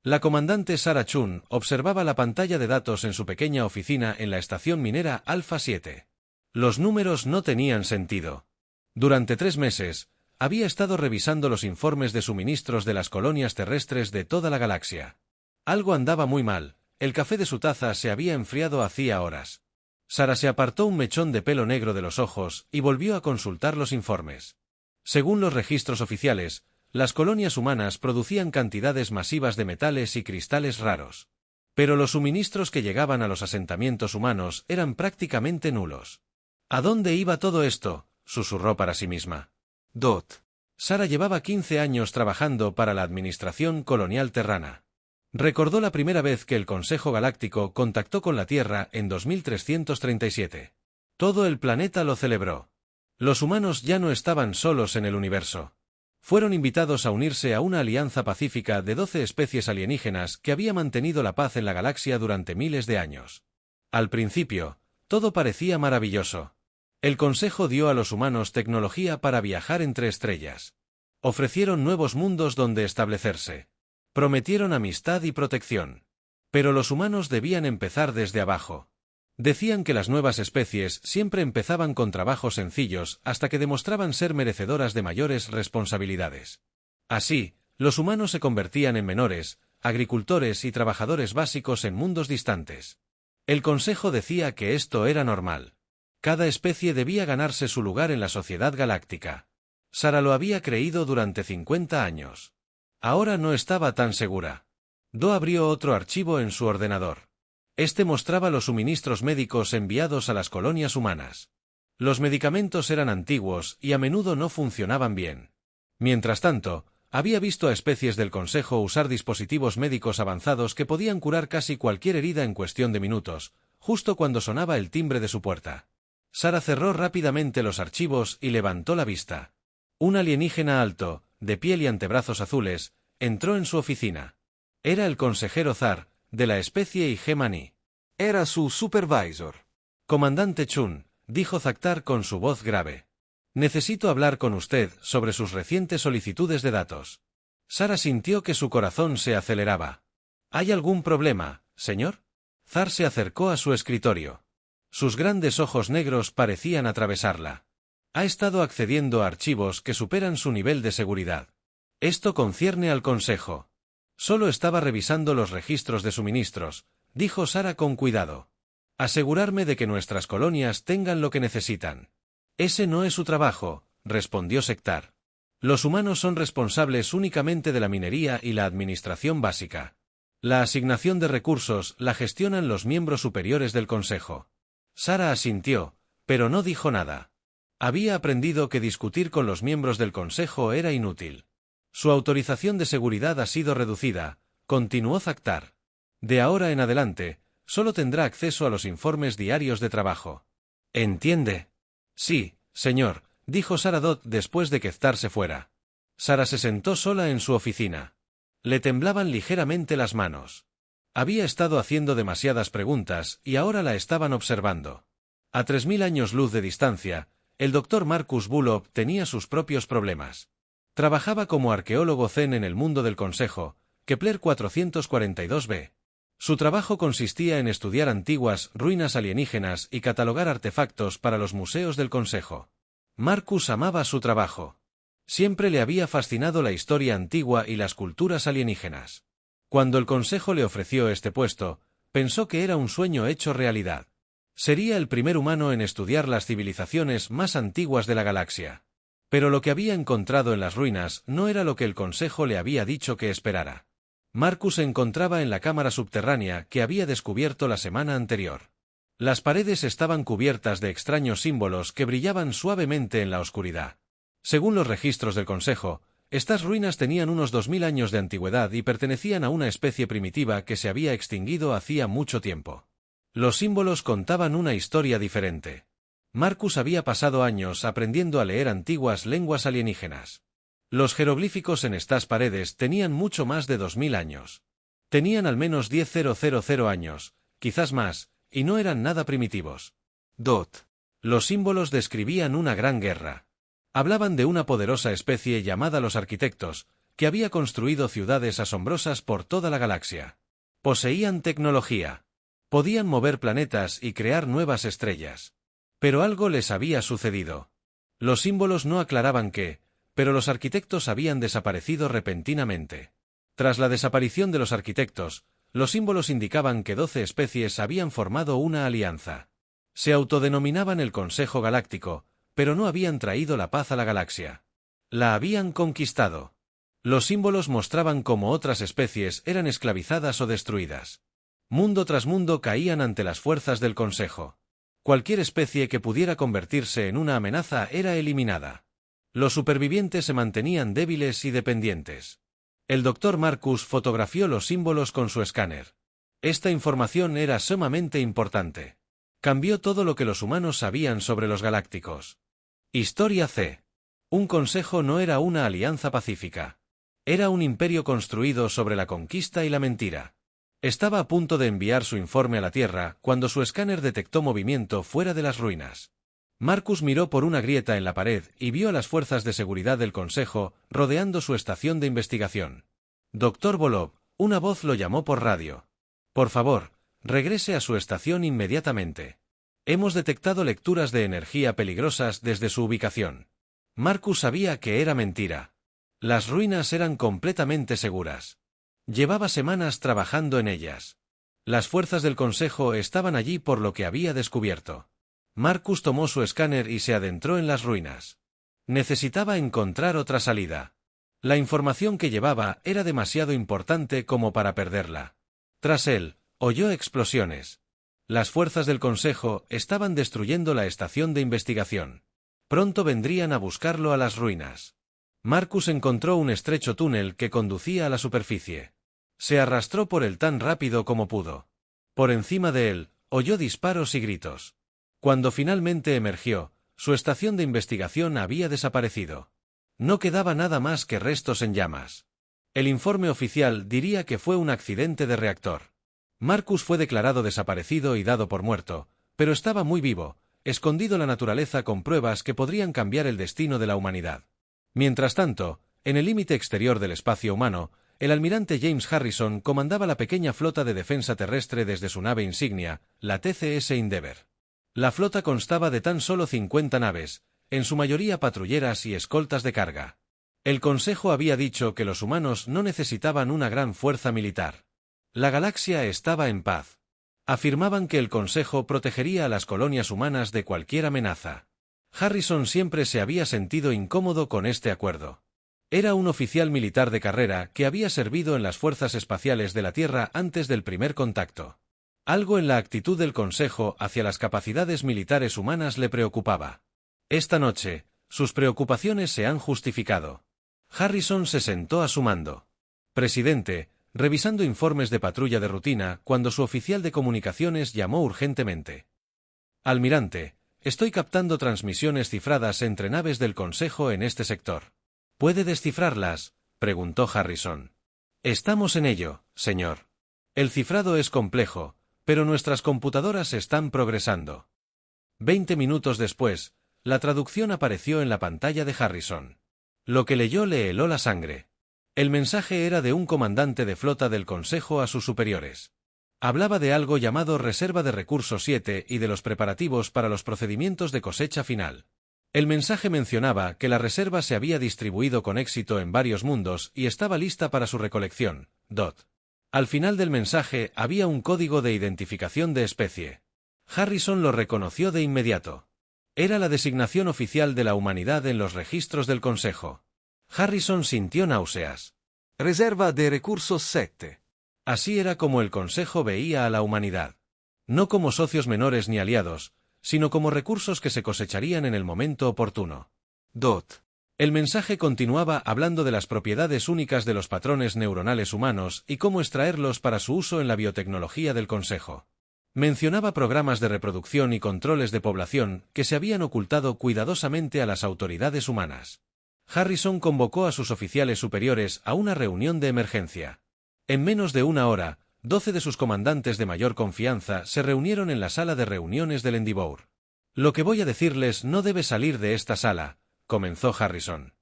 La comandante Sarah Chun observaba la pantalla de datos en su pequeña oficina en la estación minera Alpha 7. Los números no tenían sentido. Durante 3 meses, había estado revisando los informes de suministros de las colonias terrestres de toda la galaxia. Algo andaba muy mal, el café de su taza se había enfriado hacía horas. Sarah se apartó un mechón de pelo negro de los ojos y volvió a consultar los informes. Según los registros oficiales, las colonias humanas producían cantidades masivas de metales y cristales raros. Pero los suministros que llegaban a los asentamientos humanos eran prácticamente nulos. ¿A dónde iba todo esto?, susurró para sí misma. Sarah llevaba 15 años trabajando para la Administración Colonial Terrana. Recordó la primera vez que el Consejo Galáctico contactó con la Tierra en 2337. Todo el planeta lo celebró. Los humanos ya no estaban solos en el universo. Fueron invitados a unirse a una alianza pacífica de 12 especies alienígenas que había mantenido la paz en la galaxia durante miles de años. Al principio, todo parecía maravilloso. El Consejo dio a los humanos tecnología para viajar entre estrellas. Ofrecieron nuevos mundos donde establecerse. Prometieron amistad y protección. Pero los humanos debían empezar desde abajo. Decían que las nuevas especies siempre empezaban con trabajos sencillos hasta que demostraban ser merecedoras de mayores responsabilidades. Así, los humanos se convertían en menores, agricultores y trabajadores básicos en mundos distantes. El Consejo decía que esto era normal. Cada especie debía ganarse su lugar en la sociedad galáctica. Sarah lo había creído durante 50 años. Ahora no estaba tan segura. Do abrió otro archivo en su ordenador. Este mostraba los suministros médicos enviados a las colonias humanas. Los medicamentos eran antiguos y a menudo no funcionaban bien. Mientras tanto, había visto a especies del Consejo usar dispositivos médicos avanzados que podían curar casi cualquier herida en cuestión de minutos, justo cuando sonaba el timbre de su puerta. Sarah cerró rápidamente los archivos y levantó la vista. Un alienígena alto, de piel y antebrazos azules, entró en su oficina. Era el consejero Zar, de la especie Igemani. Era su supervisor. Comandante Chun, dijo Zactar con su voz grave. Necesito hablar con usted sobre sus recientes solicitudes de datos. Sarah sintió que su corazón se aceleraba. ¿Hay algún problema, señor? Zar se acercó a su escritorio. Sus grandes ojos negros parecían atravesarla. Ha estado accediendo a archivos que superan su nivel de seguridad. Esto concierne al Consejo. Solo estaba revisando los registros de suministros, dijo Sarah con cuidado. Asegurarme de que nuestras colonias tengan lo que necesitan. Ese no es su trabajo, respondió Sectar. Los humanos son responsables únicamente de la minería y la administración básica. La asignación de recursos la gestionan los miembros superiores del Consejo. Sarah asintió, pero no dijo nada. Había aprendido que discutir con los miembros del Consejo era inútil. Su autorización de seguridad ha sido reducida, continuó Zactar. De ahora en adelante, solo tendrá acceso a los informes diarios de trabajo. ¿Entiende? Sí, señor, dijo Sarah Dot después de que Zactar se fuera. Sarah se sentó sola en su oficina. Le temblaban ligeramente las manos. Había estado haciendo demasiadas preguntas y ahora la estaban observando. A 3000 años luz de distancia, el Dr. Marcus Bullock tenía sus propios problemas. Trabajaba como arqueólogo zen en el mundo del Consejo, Kepler 442b. Su trabajo consistía en estudiar antiguas ruinas alienígenas y catalogar artefactos para los museos del Consejo. Marcus amaba su trabajo. Siempre le había fascinado la historia antigua y las culturas alienígenas. Cuando el Consejo le ofreció este puesto, pensó que era un sueño hecho realidad. Sería el primer humano en estudiar las civilizaciones más antiguas de la galaxia. Pero lo que había encontrado en las ruinas no era lo que el Consejo le había dicho que esperara. Marcus se encontraba en la cámara subterránea que había descubierto la semana anterior. Las paredes estaban cubiertas de extraños símbolos que brillaban suavemente en la oscuridad. Según los registros del Consejo, estas ruinas tenían unos 2000 años de antigüedad y pertenecían a una especie primitiva que se había extinguido hacía mucho tiempo. Los símbolos contaban una historia diferente. Marcus había pasado años aprendiendo a leer antiguas lenguas alienígenas. Los jeroglíficos en estas paredes tenían mucho más de 2000 años. Tenían al menos 10.000 años, quizás más, y no eran nada primitivos. Los símbolos describían una gran guerra. Hablaban de una poderosa especie llamada los arquitectos, que había construido ciudades asombrosas por toda la galaxia. Poseían tecnología. Podían mover planetas y crear nuevas estrellas. Pero algo les había sucedido. Los símbolos no aclaraban qué, pero los arquitectos habían desaparecido repentinamente. Tras la desaparición de los arquitectos, los símbolos indicaban que 12 especies habían formado una alianza. Se autodenominaban el Consejo Galáctico, pero no habían traído la paz a la galaxia. La habían conquistado. Los símbolos mostraban cómo otras especies eran esclavizadas o destruidas. Mundo tras mundo caían ante las fuerzas del Consejo. Cualquier especie que pudiera convertirse en una amenaza era eliminada. Los supervivientes se mantenían débiles y dependientes. El Dr. Marcus fotografió los símbolos con su escáner. Esta información era sumamente importante. Cambió todo lo que los humanos sabían sobre los galácticos. Historia C. Un consejo no era una alianza pacífica. Era un imperio construido sobre la conquista y la mentira. Estaba a punto de enviar su informe a la Tierra cuando su escáner detectó movimiento fuera de las ruinas. Marcus miró por una grieta en la pared y vio a las fuerzas de seguridad del Consejo rodeando su estación de investigación. Dr. Volov, una voz lo llamó por radio. Por favor, regrese a su estación inmediatamente. Hemos detectado lecturas de energía peligrosas desde su ubicación. Marcus sabía que era mentira. Las ruinas eran completamente seguras. Llevaba semanas trabajando en ellas. Las fuerzas del Consejo estaban allí por lo que había descubierto. Marcus tomó su escáner y se adentró en las ruinas. Necesitaba encontrar otra salida. La información que llevaba era demasiado importante como para perderla. Tras él, oyó explosiones. Las fuerzas del Consejo estaban destruyendo la estación de investigación. Pronto vendrían a buscarlo a las ruinas. Marcus encontró un estrecho túnel que conducía a la superficie. Se arrastró por él tan rápido como pudo. Por encima de él, oyó disparos y gritos. Cuando finalmente emergió, su estación de investigación había desaparecido. No quedaba nada más que restos en llamas. El informe oficial diría que fue un accidente de reactor. Marcus fue declarado desaparecido y dado por muerto, pero estaba muy vivo, escondido en la naturaleza con pruebas que podrían cambiar el destino de la humanidad. Mientras tanto, en el límite exterior del espacio humano, el almirante James Harrison comandaba la pequeña flota de defensa terrestre desde su nave insignia, la TCS Endeavour. La flota constaba de tan solo 50 naves, en su mayoría patrulleras y escoltas de carga. El Consejo había dicho que los humanos no necesitaban una gran fuerza militar. La galaxia estaba en paz. Afirmaban que el Consejo protegería a las colonias humanas de cualquier amenaza. Harrison siempre se había sentido incómodo con este acuerdo. Era un oficial militar de carrera que había servido en las fuerzas espaciales de la Tierra antes del primer contacto. Algo en la actitud del Consejo hacia las capacidades militares humanas le preocupaba. Esta noche, sus preocupaciones se han justificado. Harrison se sentó a su mando. Presidente, revisando informes de patrulla de rutina cuando su oficial de comunicaciones llamó urgentemente. Almirante, estoy captando transmisiones cifradas entre naves del Consejo en este sector. ¿Puede descifrarlas?, preguntó Harrison. Estamos en ello, señor. El cifrado es complejo, pero nuestras computadoras están progresando. 20 minutos después, la traducción apareció en la pantalla de Harrison. Lo que leyó le heló la sangre. El mensaje era de un comandante de flota del Consejo a sus superiores. Hablaba de algo llamado Reserva de Recursos 7 y de los preparativos para los procedimientos de cosecha final. El mensaje mencionaba que la reserva se había distribuido con éxito en varios mundos y estaba lista para su recolección. Al final del mensaje había un código de identificación de especie. Harrison lo reconoció de inmediato. Era la designación oficial de la humanidad en los registros del Consejo. Harrison sintió náuseas. Reserva de Recursos 7. Así era como el Consejo veía a la humanidad. No como socios menores ni aliados, sino como recursos que se cosecharían en el momento oportuno. El mensaje continuaba hablando de las propiedades únicas de los patrones neuronales humanos y cómo extraerlos para su uso en la biotecnología del Consejo. Mencionaba programas de reproducción y controles de población que se habían ocultado cuidadosamente a las autoridades humanas. Harrison convocó a sus oficiales superiores a una reunión de emergencia. En menos de una hora, 12 de sus comandantes de mayor confianza se reunieron en la sala de reuniones del Endeavour. Lo que voy a decirles no debe salir de esta sala, comenzó Harrison.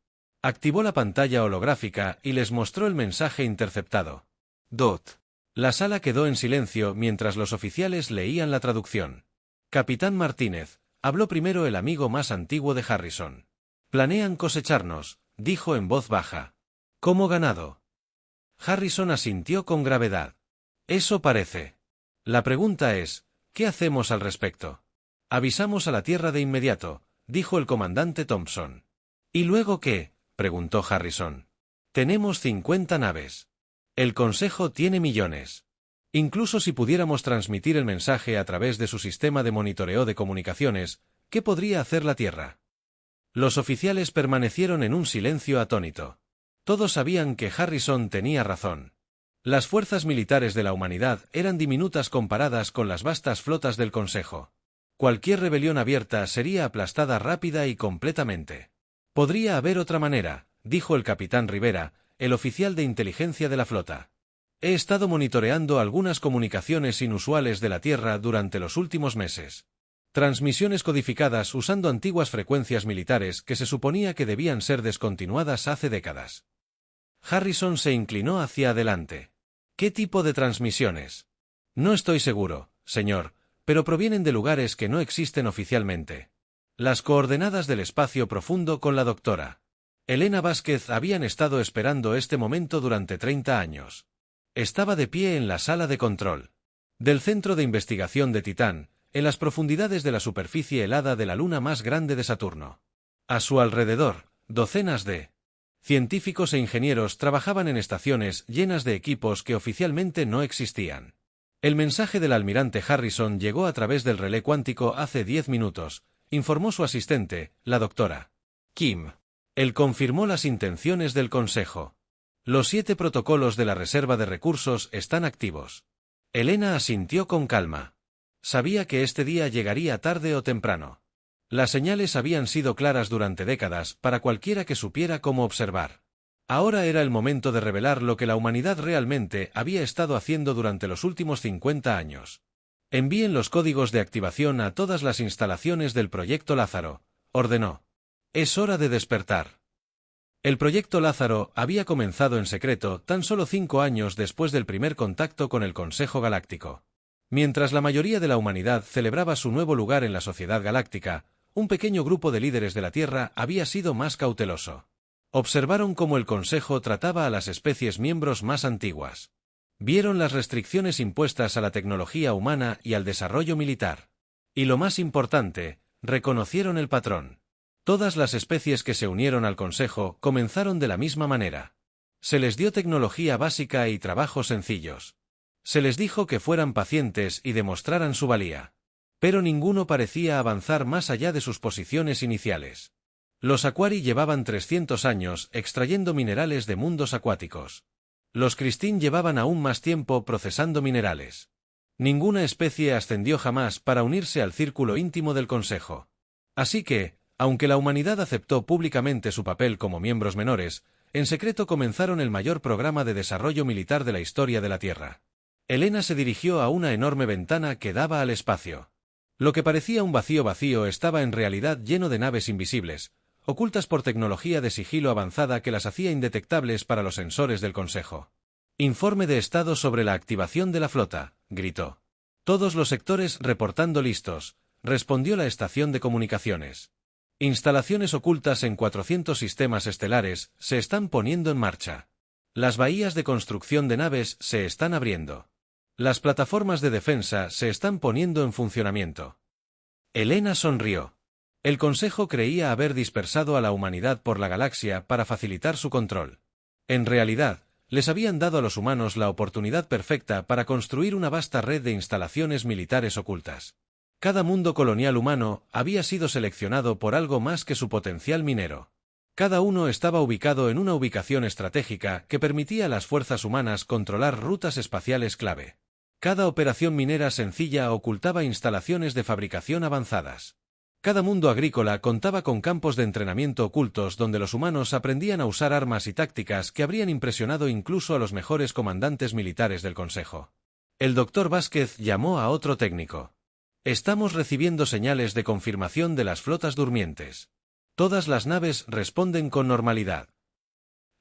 Activó la pantalla holográfica y les mostró el mensaje interceptado. Dot. La sala quedó en silencio mientras los oficiales leían la traducción. Capitán Martínez, habló primero el amigo más antiguo de Harrison. Planean cosecharnos, dijo en voz baja. ¿Como ganado? Harrison asintió con gravedad. Eso parece. La pregunta es, ¿qué hacemos al respecto? Avisamos a la Tierra de inmediato, dijo el comandante Thompson. ¿Y luego qué?, preguntó Harrison. Tenemos 50 naves. El Consejo tiene millones. Incluso si pudiéramos transmitir el mensaje a través de su sistema de monitoreo de comunicaciones, ¿qué podría hacer la Tierra? Los oficiales permanecieron en un silencio atónito. Todos sabían que Harrison tenía razón. Las fuerzas militares de la humanidad eran diminutas comparadas con las vastas flotas del Consejo. Cualquier rebelión abierta sería aplastada rápida y completamente. Podría haber otra manera, dijo el capitán Rivera, el oficial de inteligencia de la flota. He estado monitoreando algunas comunicaciones inusuales de la Tierra durante los últimos meses. Transmisiones codificadas usando antiguas frecuencias militares que se suponía que debían ser descontinuadas hace décadas. Harrison se inclinó hacia adelante. ¿Qué tipo de transmisiones? No estoy seguro, señor, pero provienen de lugares que no existen oficialmente. Las coordenadas del espacio profundo con la doctora Elena Vázquez habían estado esperando este momento durante 30 años. Estaba de pie en la sala de control del Centro de Investigación de Titán, en las profundidades de la superficie helada de la luna más grande de Saturno. A su alrededor, docenas de científicos e ingenieros trabajaban en estaciones llenas de equipos que oficialmente no existían. El mensaje del almirante Harrison llegó a través del relé cuántico hace 10 minutos, informó su asistente, la doctora Kim. Él confirmó las intenciones del Consejo. Los 7 protocolos de la Reserva de Recursos están activos. Elena asintió con calma. Sabía que este día llegaría tarde o temprano. Las señales habían sido claras durante décadas para cualquiera que supiera cómo observar. Ahora era el momento de revelar lo que la humanidad realmente había estado haciendo durante los últimos 50 años. Envíen los códigos de activación a todas las instalaciones del Proyecto Lázaro, ordenó. Es hora de despertar. El Proyecto Lázaro había comenzado en secreto tan solo 5 años después del primer contacto con el Consejo Galáctico. Mientras la mayoría de la humanidad celebraba su nuevo lugar en la sociedad galáctica, un pequeño grupo de líderes de la Tierra había sido más cauteloso. Observaron cómo el Consejo trataba a las especies miembros más antiguas. Vieron las restricciones impuestas a la tecnología humana y al desarrollo militar. Y lo más importante, reconocieron el patrón. Todas las especies que se unieron al Consejo comenzaron de la misma manera. Se les dio tecnología básica y trabajos sencillos. Se les dijo que fueran pacientes y demostraran su valía. Pero ninguno parecía avanzar más allá de sus posiciones iniciales. Los Aquari llevaban 300 años extrayendo minerales de mundos acuáticos. Los Cristín llevaban aún más tiempo procesando minerales. Ninguna especie ascendió jamás para unirse al círculo íntimo del Consejo. Así que, aunque la humanidad aceptó públicamente su papel como miembros menores, en secreto comenzaron el mayor programa de desarrollo militar de la historia de la Tierra. Elena se dirigió a una enorme ventana que daba al espacio. Lo que parecía un vacío estaba en realidad lleno de naves invisibles, ocultas por tecnología de sigilo avanzada que las hacía indetectables para los sensores del Consejo. Informe de estado sobre la activación de la flota, gritó. Todos los sectores reportando listos, respondió la estación de comunicaciones. Instalaciones ocultas en 400 sistemas estelares se están poniendo en marcha. Las bahías de construcción de naves se están abriendo. Las plataformas de defensa se están poniendo en funcionamiento. Elena sonrió. El Consejo creía haber dispersado a la humanidad por la galaxia para facilitar su control. En realidad, les habían dado a los humanos la oportunidad perfecta para construir una vasta red de instalaciones militares ocultas. Cada mundo colonial humano había sido seleccionado por algo más que su potencial minero. Cada uno estaba ubicado en una ubicación estratégica que permitía a las fuerzas humanas controlar rutas espaciales clave. Cada operación minera sencilla ocultaba instalaciones de fabricación avanzadas. Cada mundo agrícola contaba con campos de entrenamiento ocultos donde los humanos aprendían a usar armas y tácticas que habrían impresionado incluso a los mejores comandantes militares del Consejo. El doctor Vázquez llamó a otro técnico. Estamos recibiendo señales de confirmación de las flotas durmientes. Todas las naves responden con normalidad.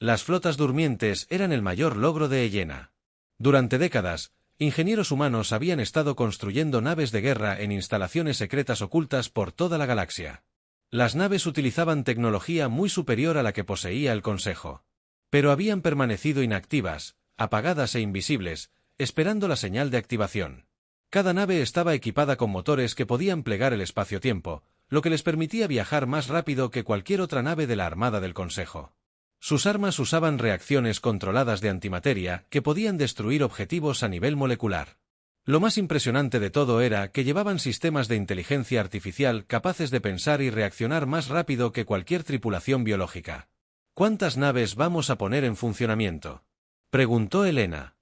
Las flotas durmientes eran el mayor logro de Elena. Durante décadas, ingenieros humanos habían estado construyendo naves de guerra en instalaciones secretas ocultas por toda la galaxia. Las naves utilizaban tecnología muy superior a la que poseía el Consejo. Pero habían permanecido inactivas, apagadas e invisibles, esperando la señal de activación. Cada nave estaba equipada con motores que podían plegar el espacio-tiempo, lo que les permitía viajar más rápido que cualquier otra nave de la Armada del Consejo. Sus armas usaban reacciones controladas de antimateria que podían destruir objetivos a nivel molecular. Lo más impresionante de todo era que llevaban sistemas de inteligencia artificial capaces de pensar y reaccionar más rápido que cualquier tripulación biológica. ¿Cuántas naves vamos a poner en funcionamiento?, preguntó Elena.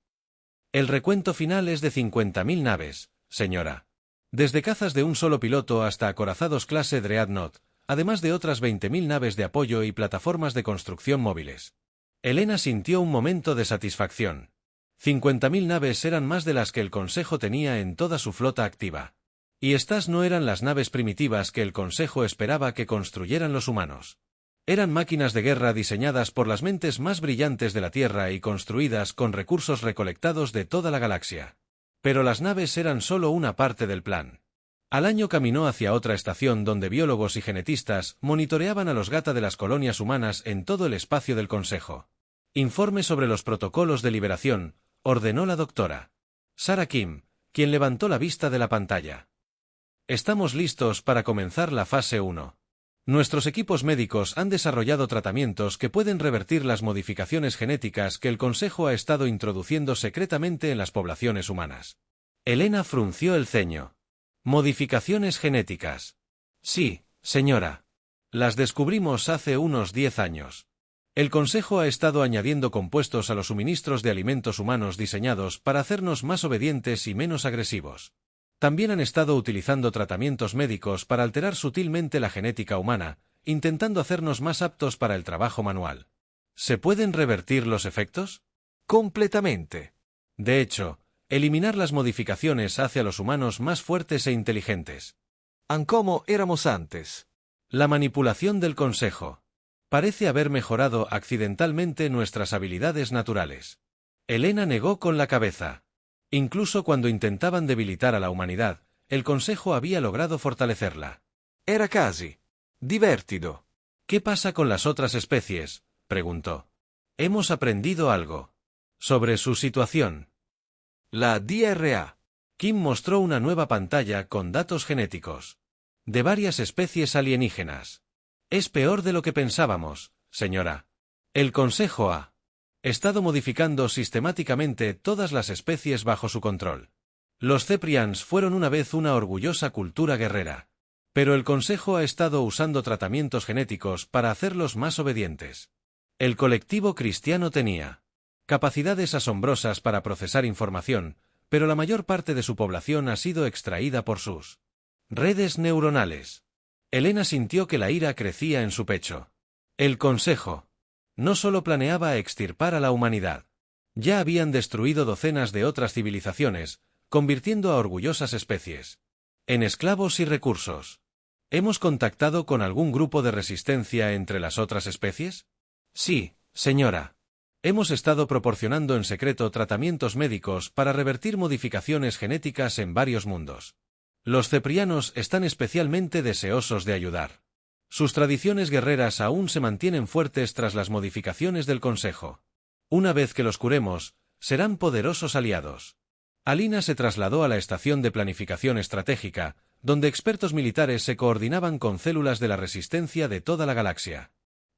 El recuento final es de 50.000 naves, señora. Desde cazas de un solo piloto hasta acorazados clase Dreadnought, además de otras 20.000 naves de apoyo y plataformas de construcción móviles. Elena sintió un momento de satisfacción. 50.000 naves eran más de las que el Consejo tenía en toda su flota activa. Y estas no eran las naves primitivas que el Consejo esperaba que construyeran los humanos. Eran máquinas de guerra diseñadas por las mentes más brillantes de la Tierra y construidas con recursos recolectados de toda la galaxia. Pero las naves eran solo una parte del plan. Al año caminó hacia otra estación donde biólogos y genetistas monitoreaban a los gata de las colonias humanas en todo el espacio del Consejo. Informe sobre los protocolos de liberación, ordenó la doctora Sarah Kim, quien levantó la vista de la pantalla. Estamos listos para comenzar la fase 1. Nuestros equipos médicos han desarrollado tratamientos que pueden revertir las modificaciones genéticas que el Consejo ha estado introduciendo secretamente en las poblaciones humanas. Elena frunció el ceño. ¿Modificaciones genéticas? Sí, señora. Las descubrimos hace unos 10 años. El Consejo ha estado añadiendo compuestos a los suministros de alimentos humanos diseñados para hacernos más obedientes y menos agresivos. También han estado utilizando tratamientos médicos para alterar sutilmente la genética humana, intentando hacernos más aptos para el trabajo manual. ¿Se pueden revertir los efectos? Completamente. De hecho, eliminar las modificaciones hace a los humanos más fuertes e inteligentes. ¿Cómo éramos antes? La manipulación del Consejo parece haber mejorado accidentalmente nuestras habilidades naturales. Elena negó con la cabeza. Incluso cuando intentaban debilitar a la humanidad, el Consejo había logrado fortalecerla. Era casi divertido. ¿Qué pasa con las otras especies?, preguntó. Hemos aprendido algo sobre su situación. La DRA. Kim mostró una nueva pantalla con datos genéticos de varias especies alienígenas. Es peor de lo que pensábamos, señora. El Consejo ha estado modificando sistemáticamente todas las especies bajo su control. Los Ceprians fueron una vez una orgullosa cultura guerrera. Pero el Consejo ha estado usando tratamientos genéticos para hacerlos más obedientes. El colectivo cristiano tenía capacidades asombrosas para procesar información, pero la mayor parte de su población ha sido extraída por sus redes neuronales. Elena sintió que la ira crecía en su pecho. El Consejo no solo planeaba extirpar a la humanidad. Ya habían destruido docenas de otras civilizaciones, convirtiendo a orgullosas especies en esclavos y recursos. ¿Hemos contactado con algún grupo de resistencia entre las otras especies? Sí, señora. Hemos estado proporcionando en secreto tratamientos médicos para revertir modificaciones genéticas en varios mundos. Los ceprianos están especialmente deseosos de ayudar. Sus tradiciones guerreras aún se mantienen fuertes tras las modificaciones del Consejo. Una vez que los curemos, serán poderosos aliados. Alina se trasladó a la estación de planificación estratégica, donde expertos militares se coordinaban con células de la resistencia de toda la galaxia.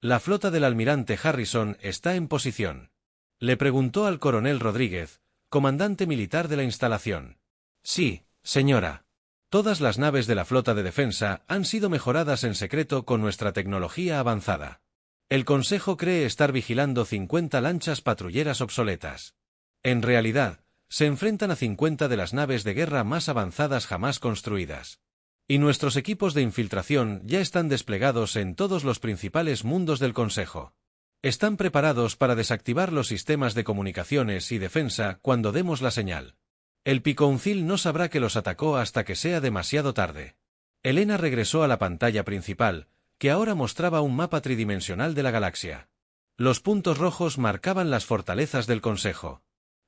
La flota del almirante Harrison está en posición. Le preguntó al coronel Rodríguez, comandante militar de la instalación. Sí, señora. Todas las naves de la flota de defensa han sido mejoradas en secreto con nuestra tecnología avanzada. El Consejo cree estar vigilando 50 lanchas patrulleras obsoletas. En realidad, se enfrentan a 50 de las naves de guerra más avanzadas jamás construidas. Y nuestros equipos de infiltración ya están desplegados en todos los principales mundos del Consejo. Están preparados para desactivar los sistemas de comunicaciones y defensa cuando demos la señal. El Picouncil no sabrá que los atacó hasta que sea demasiado tarde. Elena regresó a la pantalla principal, que ahora mostraba un mapa tridimensional de la galaxia. Los puntos rojos marcaban las fortalezas del Consejo.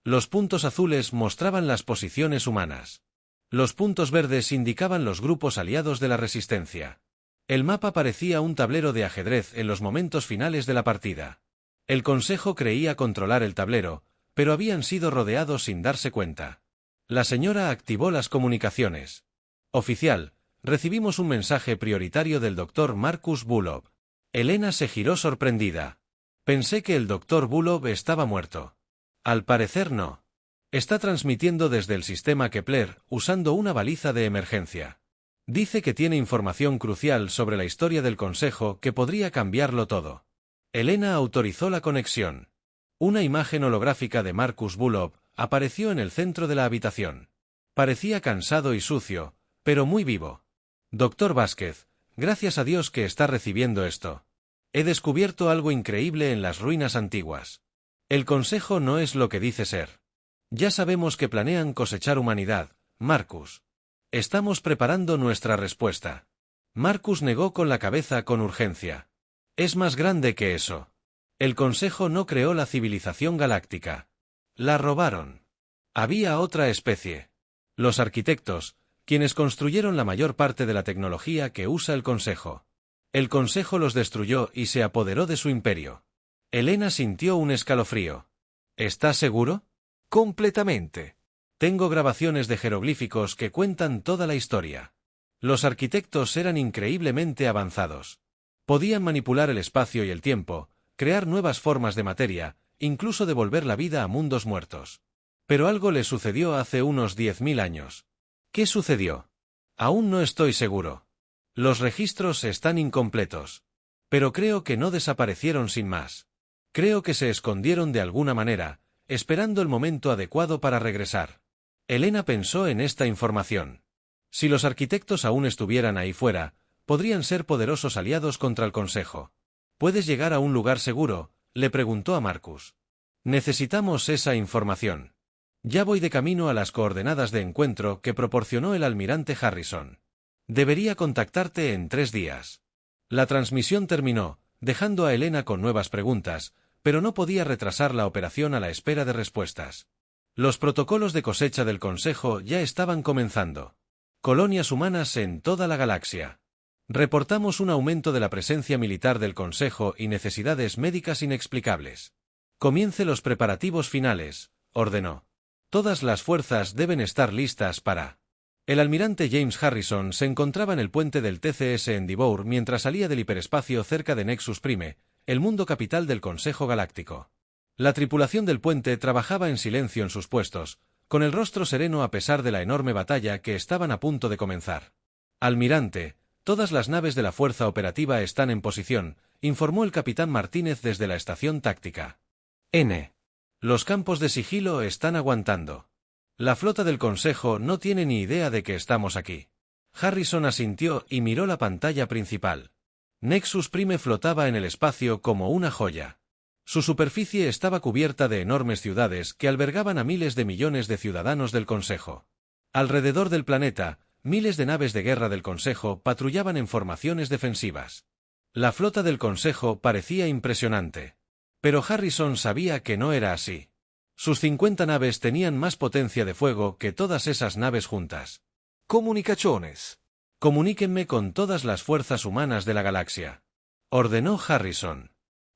Los puntos azules mostraban las posiciones humanas. Los puntos verdes indicaban los grupos aliados de la resistencia. El mapa parecía un tablero de ajedrez en los momentos finales de la partida. El Consejo creía controlar el tablero, pero habían sido rodeados sin darse cuenta. La señora activó las comunicaciones. Oficial, recibimos un mensaje prioritario del Dr. Marcus Bulov. Elena se giró sorprendida. Pensé que el Dr. Bulov estaba muerto. Al parecer no. Está transmitiendo desde el sistema Kepler, usando una baliza de emergencia. Dice que tiene información crucial sobre la historia del Consejo que podría cambiarlo todo. Elena autorizó la conexión. Una imagen holográfica de Marcus Bulov apareció en el centro de la habitación. Parecía cansado y sucio, pero muy vivo. Dr. Vázquez, gracias a Dios que está recibiendo esto. He descubierto algo increíble en las ruinas antiguas. El Consejo no es lo que dice ser. Ya sabemos que planean cosechar humanidad, Marcus. Estamos preparando nuestra respuesta. Marcus negó con la cabeza con urgencia. Es más grande que eso. El Consejo no creó la civilización galáctica. La robaron. Había otra especie. Los arquitectos, quienes construyeron la mayor parte de la tecnología que usa el Consejo. El Consejo los destruyó y se apoderó de su imperio. Elena sintió un escalofrío. ¿Estás seguro? Completamente. Tengo grabaciones de jeroglíficos que cuentan toda la historia. Los arquitectos eran increíblemente avanzados. Podían manipular el espacio y el tiempo, crear nuevas formas de materia, incluso devolver la vida a mundos muertos. Pero algo les sucedió hace unos 10.000 años. ¿Qué sucedió? Aún no estoy seguro. Los registros están incompletos. Pero creo que no desaparecieron sin más. Creo que se escondieron de alguna manera, esperando el momento adecuado para regresar. Elena pensó en esta información. Si los arquitectos aún estuvieran ahí fuera, podrían ser poderosos aliados contra el Consejo. ¿Puedes llegar a un lugar seguro?, le preguntó a Marcus. Necesitamos esa información. Ya voy de camino a las coordenadas de encuentro que proporcionó el almirante Harrison. Debería contactarte en 3 días. La transmisión terminó, dejando a Elena con nuevas preguntas, pero no podía retrasar la operación a la espera de respuestas. Los protocolos de cosecha del Consejo ya estaban comenzando. Colonias humanas en toda la galaxia. Reportamos un aumento de la presencia militar del Consejo y necesidades médicas inexplicables. Comience los preparativos finales, ordenó. Todas las fuerzas deben estar listas para... El almirante James Harrison se encontraba en el puente del TCS en Devour mientras salía del hiperespacio cerca de Nexus Prime, el mundo capital del Consejo Galáctico. La tripulación del puente trabajaba en silencio en sus puestos, con el rostro sereno a pesar de la enorme batalla que estaban a punto de comenzar. Almirante, todas las naves de la fuerza operativa están en posición, informó el capitán Martínez desde la estación táctica. Los campos de sigilo están aguantando. La flota del Consejo no tiene ni idea de que estamos aquí. Harrison asintió y miró la pantalla principal. Nexus Prime flotaba en el espacio como una joya. Su superficie estaba cubierta de enormes ciudades que albergaban a miles de millones de ciudadanos del Consejo. Alrededor del planeta, miles de naves de guerra del Consejo patrullaban en formaciones defensivas. La flota del Consejo parecía impresionante. Pero Harrison sabía que no era así. Sus 50 naves tenían más potencia de fuego que todas esas naves juntas. Comunicaciones. Comuníquenme con todas las fuerzas humanas de la galaxia. Ordenó Harrison.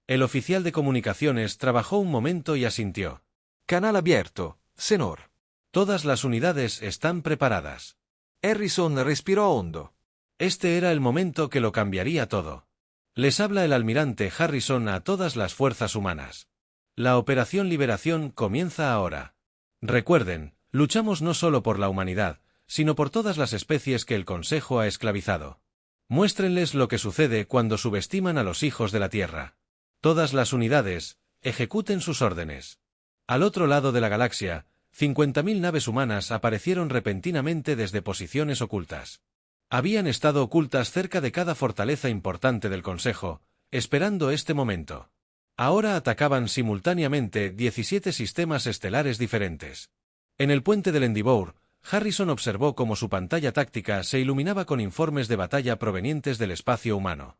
El oficial de comunicaciones trabajó un momento y asintió. Canal abierto, Senor. Todas las unidades están preparadas. Harrison respiró hondo. Este era el momento que lo cambiaría todo. Les habla el almirante Harrison a todas las fuerzas humanas. La Operación Liberación comienza ahora. Recuerden, luchamos no solo por la humanidad, sino por todas las especies que el Consejo ha esclavizado. Muéstrenles lo que sucede cuando subestiman a los hijos de la Tierra. Todas las unidades, ejecuten sus órdenes. Al otro lado de la galaxia, 50.000 naves humanas aparecieron repentinamente desde posiciones ocultas. Habían estado ocultas cerca de cada fortaleza importante del Consejo, esperando este momento. Ahora atacaban simultáneamente 17 sistemas estelares diferentes. En el puente del Endeavour, Harrison observó cómo su pantalla táctica se iluminaba con informes de batalla provenientes del espacio humano.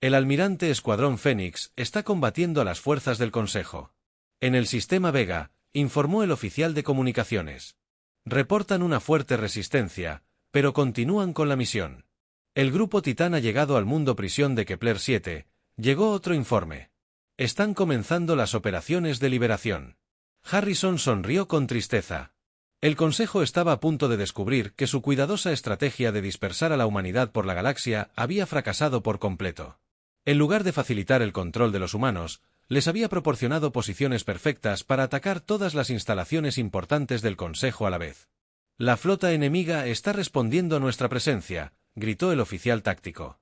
El almirante Escuadrón Fénix está combatiendo a las fuerzas del Consejo. En el sistema Vega, informó el oficial de comunicaciones. Reportan una fuerte resistencia, pero continúan con la misión. El grupo Titán ha llegado al mundo prisión de Kepler 7, llegó otro informe. Están comenzando las operaciones de liberación. Harrison sonrió con tristeza. El Consejo estaba a punto de descubrir que su cuidadosa estrategia de dispersar a la humanidad por la galaxia había fracasado por completo. En lugar de facilitar el control de los humanos, les había proporcionado posiciones perfectas para atacar todas las instalaciones importantes del Consejo a la vez. La flota enemiga está respondiendo a nuestra presencia, gritó el oficial táctico.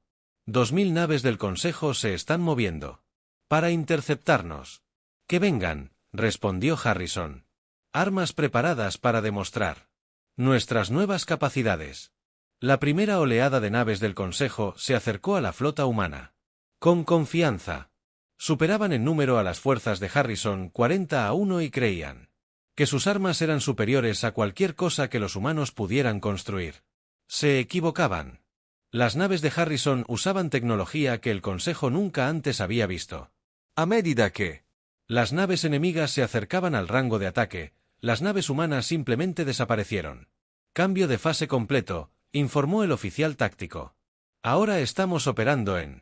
2000 naves del Consejo se están moviendo. Para interceptarnos. Que vengan, respondió Harrison. Armas preparadas para demostrar nuestras nuevas capacidades. La primera oleada de naves del Consejo se acercó a la flota humana. Con confianza. Superaban en número a las fuerzas de Harrison 40-1 y creían que sus armas eran superiores a cualquier cosa que los humanos pudieran construir. Se equivocaban. Las naves de Harrison usaban tecnología que el Consejo nunca antes había visto. A medida que las naves enemigas se acercaban al rango de ataque, las naves humanas simplemente desaparecieron. Cambio de fase completo, informó el oficial táctico. Ahora estamos operando en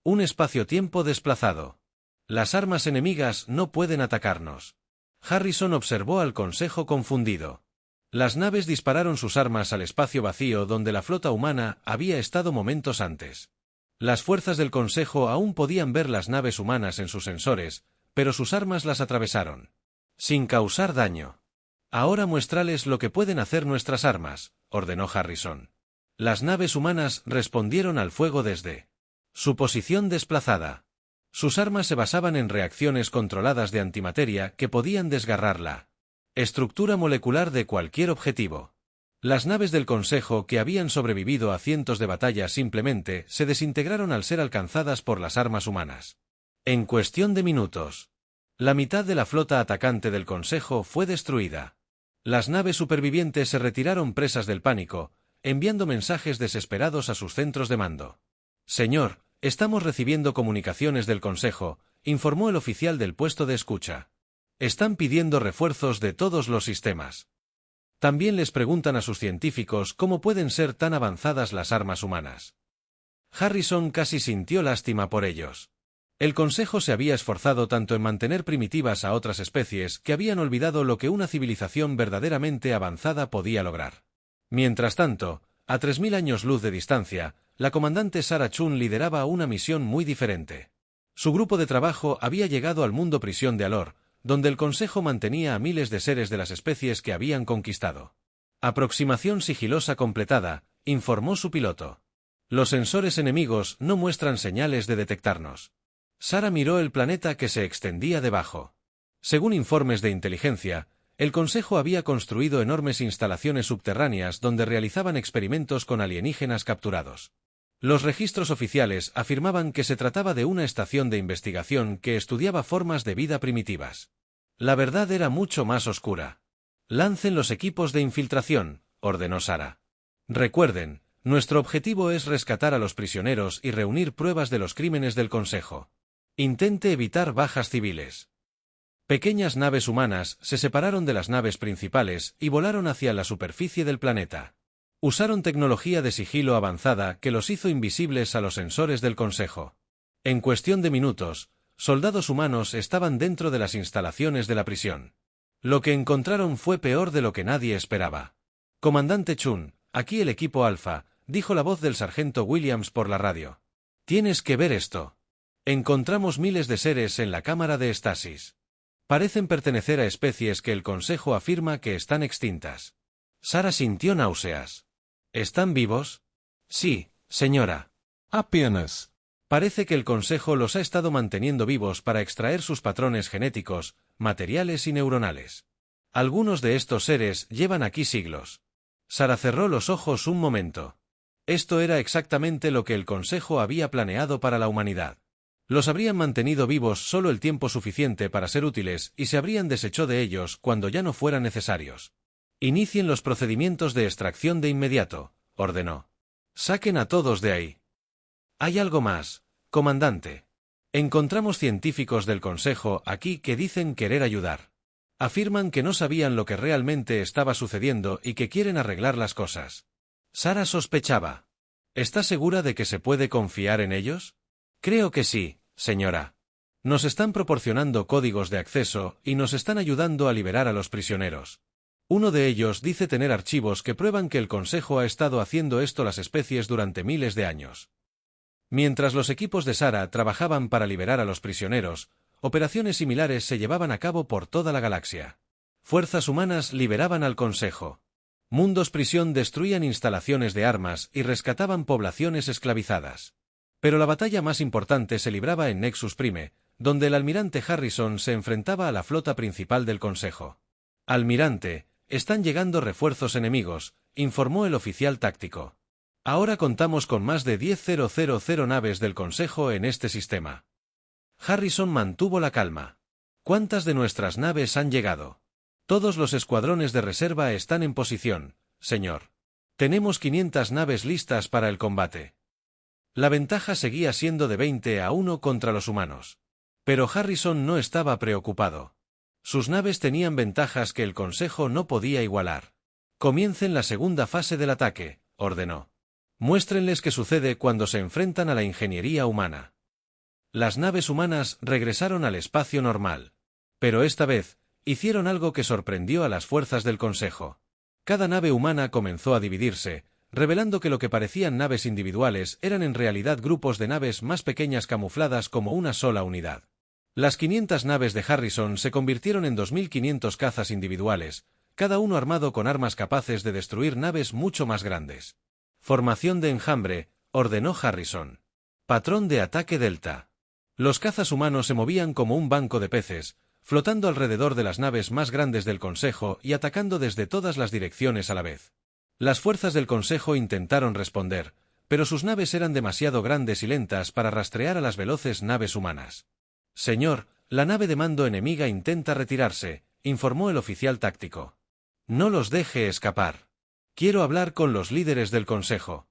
un espacio-tiempo desplazado. Las armas enemigas no pueden atacarnos. Harrison observó al Consejo confundido. Las naves dispararon sus armas al espacio vacío donde la flota humana había estado momentos antes. Las fuerzas del Consejo aún podían ver las naves humanas en sus sensores, pero sus armas las atravesaron. Sin causar daño. Ahora muéstrales lo que pueden hacer nuestras armas, ordenó Harrison. Las naves humanas respondieron al fuego desde su posición desplazada. Sus armas se basaban en reacciones controladas de antimateria que podían desgarrar la estructura molecular de cualquier objetivo. Las naves del Consejo que habían sobrevivido a cientos de batallas simplemente se desintegraron al ser alcanzadas por las armas humanas. En cuestión de minutos, la mitad de la flota atacante del Consejo fue destruida. Las naves supervivientes se retiraron presas del pánico, enviando mensajes desesperados a sus centros de mando. Señor, estamos recibiendo comunicaciones del Consejo, informó el oficial del puesto de escucha. Están pidiendo refuerzos de todos los sistemas. También les preguntan a sus científicos cómo pueden ser tan avanzadas las armas humanas. Harrison casi sintió lástima por ellos. El Consejo se había esforzado tanto en mantener primitivas a otras especies que habían olvidado lo que una civilización verdaderamente avanzada podía lograr. Mientras tanto, a 3000 años luz de distancia, la comandante Sarah Chun lideraba una misión muy diferente. Su grupo de trabajo había llegado al mundo prisión de Alor, donde el Consejo mantenía a miles de seres de las especies que habían conquistado. Aproximación sigilosa completada, informó su piloto. Los sensores enemigos no muestran señales de detectarnos. Sarah miró el planeta que se extendía debajo. Según informes de inteligencia, el Consejo había construido enormes instalaciones subterráneas donde realizaban experimentos con alienígenas capturados. Los registros oficiales afirmaban que se trataba de una estación de investigación que estudiaba formas de vida primitivas. La verdad era mucho más oscura. Lancen los equipos de infiltración, ordenó Sarah. Recuerden, nuestro objetivo es rescatar a los prisioneros y reunir pruebas de los crímenes del Consejo. Intente evitar bajas civiles. Pequeñas naves humanas se separaron de las naves principales y volaron hacia la superficie del planeta. Usaron tecnología de sigilo avanzada que los hizo invisibles a los sensores del Consejo. En cuestión de minutos, soldados humanos estaban dentro de las instalaciones de la prisión. Lo que encontraron fue peor de lo que nadie esperaba. Comandante Chun, aquí el equipo Alpha, dijo la voz del sargento Williams por la radio. Tienes que ver esto. Encontramos miles de seres en la cámara de estasis. Parecen pertenecer a especies que el Consejo afirma que están extintas. Sarah sintió náuseas. ¿Están vivos? Sí, señora. Apenas. Parece que el Consejo los ha estado manteniendo vivos para extraer sus patrones genéticos, materiales y neuronales. Algunos de estos seres llevan aquí siglos. Sarah cerró los ojos un momento. Esto era exactamente lo que el Consejo había planeado para la humanidad. Los habrían mantenido vivos solo el tiempo suficiente para ser útiles y se habrían deshecho de ellos cuando ya no fueran necesarios. Inicien los procedimientos de extracción de inmediato, ordenó. Saquen a todos de ahí. Hay algo más, comandante. Encontramos científicos del Consejo aquí que dicen querer ayudar. Afirman que no sabían lo que realmente estaba sucediendo y que quieren arreglar las cosas. Sara sospechaba. ¿Está segura de que se puede confiar en ellos? Creo que sí, señora. Nos están proporcionando códigos de acceso y nos están ayudando a liberar a los prisioneros. Uno de ellos dice tener archivos que prueban que el Consejo ha estado haciendo esto las especies durante miles de años. Mientras los equipos de Sara trabajaban para liberar a los prisioneros, operaciones similares se llevaban a cabo por toda la galaxia. Fuerzas humanas liberaban al Consejo. Mundos Prisión destruían instalaciones de armas y rescataban poblaciones esclavizadas. Pero la batalla más importante se libraba en Nexus Prime, donde el almirante Harrison se enfrentaba a la flota principal del Consejo. Almirante, están llegando refuerzos enemigos, informó el oficial táctico. Ahora contamos con más de 10.000 naves del Consejo en este sistema. Harrison mantuvo la calma. ¿Cuántas de nuestras naves han llegado? Todos los escuadrones de reserva están en posición, señor. Tenemos 500 naves listas para el combate. La ventaja seguía siendo de 20-1 contra los humanos. Pero Harrison no estaba preocupado. Sus naves tenían ventajas que el Consejo no podía igualar. Comiencen la segunda fase del ataque, ordenó. Muéstrenles qué sucede cuando se enfrentan a la ingeniería humana. Las naves humanas regresaron al espacio normal. Pero esta vez, hicieron algo que sorprendió a las fuerzas del Consejo. Cada nave humana comenzó a dividirse, revelando que lo que parecían naves individuales eran en realidad grupos de naves más pequeñas camufladas como una sola unidad. Las 500 naves de Harrison se convirtieron en 2.500 cazas individuales, cada uno armado con armas capaces de destruir naves mucho más grandes. Formación de enjambre, ordenó Harrison. Patrón de ataque Delta. Los cazas humanos se movían como un banco de peces, flotando alrededor de las naves más grandes del Consejo y atacando desde todas las direcciones a la vez. Las fuerzas del Consejo intentaron responder, pero sus naves eran demasiado grandes y lentas para rastrear a las veloces naves humanas. Señor, la nave de mando enemiga intenta retirarse, informó el oficial táctico. No los deje escapar. Quiero hablar con los líderes del Consejo.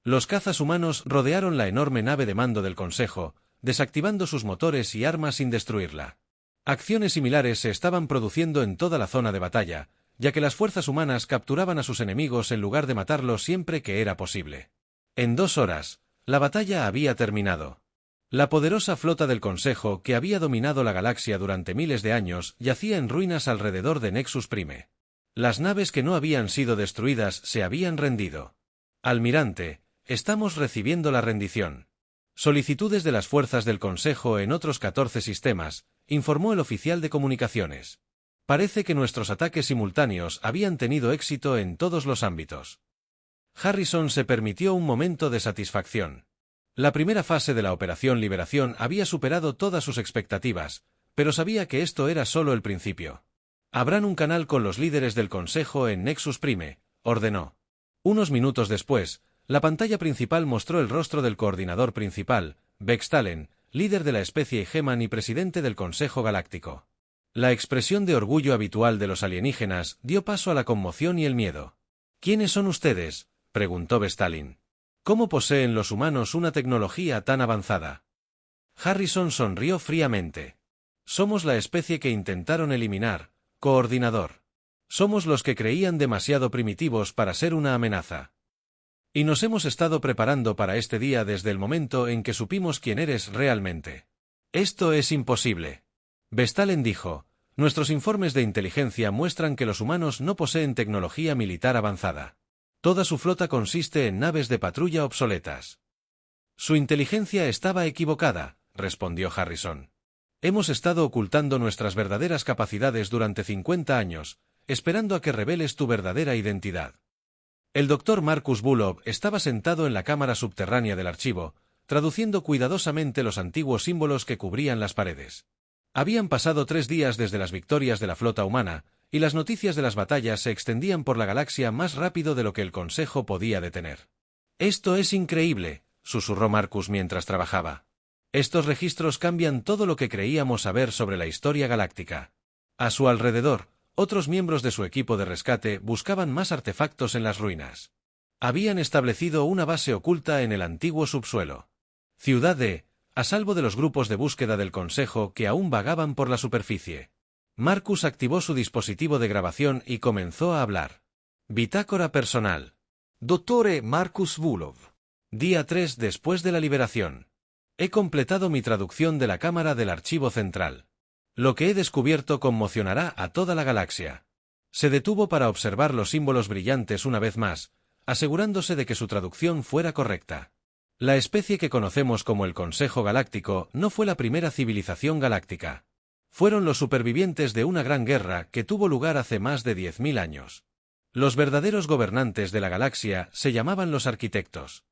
Los cazas humanos rodearon la enorme nave de mando del Consejo, desactivando sus motores y armas sin destruirla. Acciones similares se estaban produciendo en toda la zona de batalla, ya que las fuerzas humanas capturaban a sus enemigos en lugar de matarlos siempre que era posible. En 2 horas, la batalla había terminado. La poderosa flota del Consejo, que había dominado la galaxia durante miles de años, yacía en ruinas alrededor de Nexus Prime. Las naves que no habían sido destruidas se habían rendido. Almirante, estamos recibiendo la rendición. Solicitudes de las fuerzas del Consejo en otros 14 sistemas, informó el oficial de comunicaciones. Parece que nuestros ataques simultáneos habían tenido éxito en todos los ámbitos. Harrison se permitió un momento de satisfacción. La primera fase de la Operación Liberación había superado todas sus expectativas, pero sabía que esto era solo el principio. Abran un canal con los líderes del Consejo en Nexus Prime, ordenó. Unos minutos después, la pantalla principal mostró el rostro del coordinador principal, Vex Talen, líder de la especie Geman y presidente del Consejo Galáctico. La expresión de orgullo habitual de los alienígenas dio paso a la conmoción y el miedo. ¿Quiénes son ustedes?, preguntó Vestalin. ¿Cómo poseen los humanos una tecnología tan avanzada? Harrison sonrió fríamente. Somos la especie que intentaron eliminar, coordinador. Somos los que creían demasiado primitivos para ser una amenaza. Y nos hemos estado preparando para este día desde el momento en que supimos quién eres realmente. Esto es imposible. Vestalin dijo, nuestros informes de inteligencia muestran que los humanos no poseen tecnología militar avanzada. Toda su flota consiste en naves de patrulla obsoletas. Su inteligencia estaba equivocada, respondió Harrison. Hemos estado ocultando nuestras verdaderas capacidades durante 50 años, esperando a que reveles tu verdadera identidad. El doctor Marcus Bullock estaba sentado en la cámara subterránea del archivo, traduciendo cuidadosamente los antiguos símbolos que cubrían las paredes. Habían pasado 3 días desde las victorias de la flota humana, y las noticias de las batallas se extendían por la galaxia más rápido de lo que el Consejo podía detener. «Esto es increíble», susurró Marcus mientras trabajaba. «Estos registros cambian todo lo que creíamos saber sobre la historia galáctica». A su alrededor, otros miembros de su equipo de rescate buscaban más artefactos en las ruinas. Habían establecido una base oculta en el antiguo subsuelo. Ciudad de a salvo de los grupos de búsqueda del Consejo que aún vagaban por la superficie. Marcus activó su dispositivo de grabación y comenzó a hablar. Bitácora personal. Dottore Marcus Vulov. Día 3 después de la liberación. He completado mi traducción de la cámara del archivo central. Lo que he descubierto conmocionará a toda la galaxia. Se detuvo para observar los símbolos brillantes una vez más, asegurándose de que su traducción fuera correcta. La especie que conocemos como el Consejo Galáctico no fue la primera civilización galáctica. Fueron los supervivientes de una gran guerra que tuvo lugar hace más de 10.000 años. Los verdaderos gobernantes de la galaxia se llamaban los arquitectos.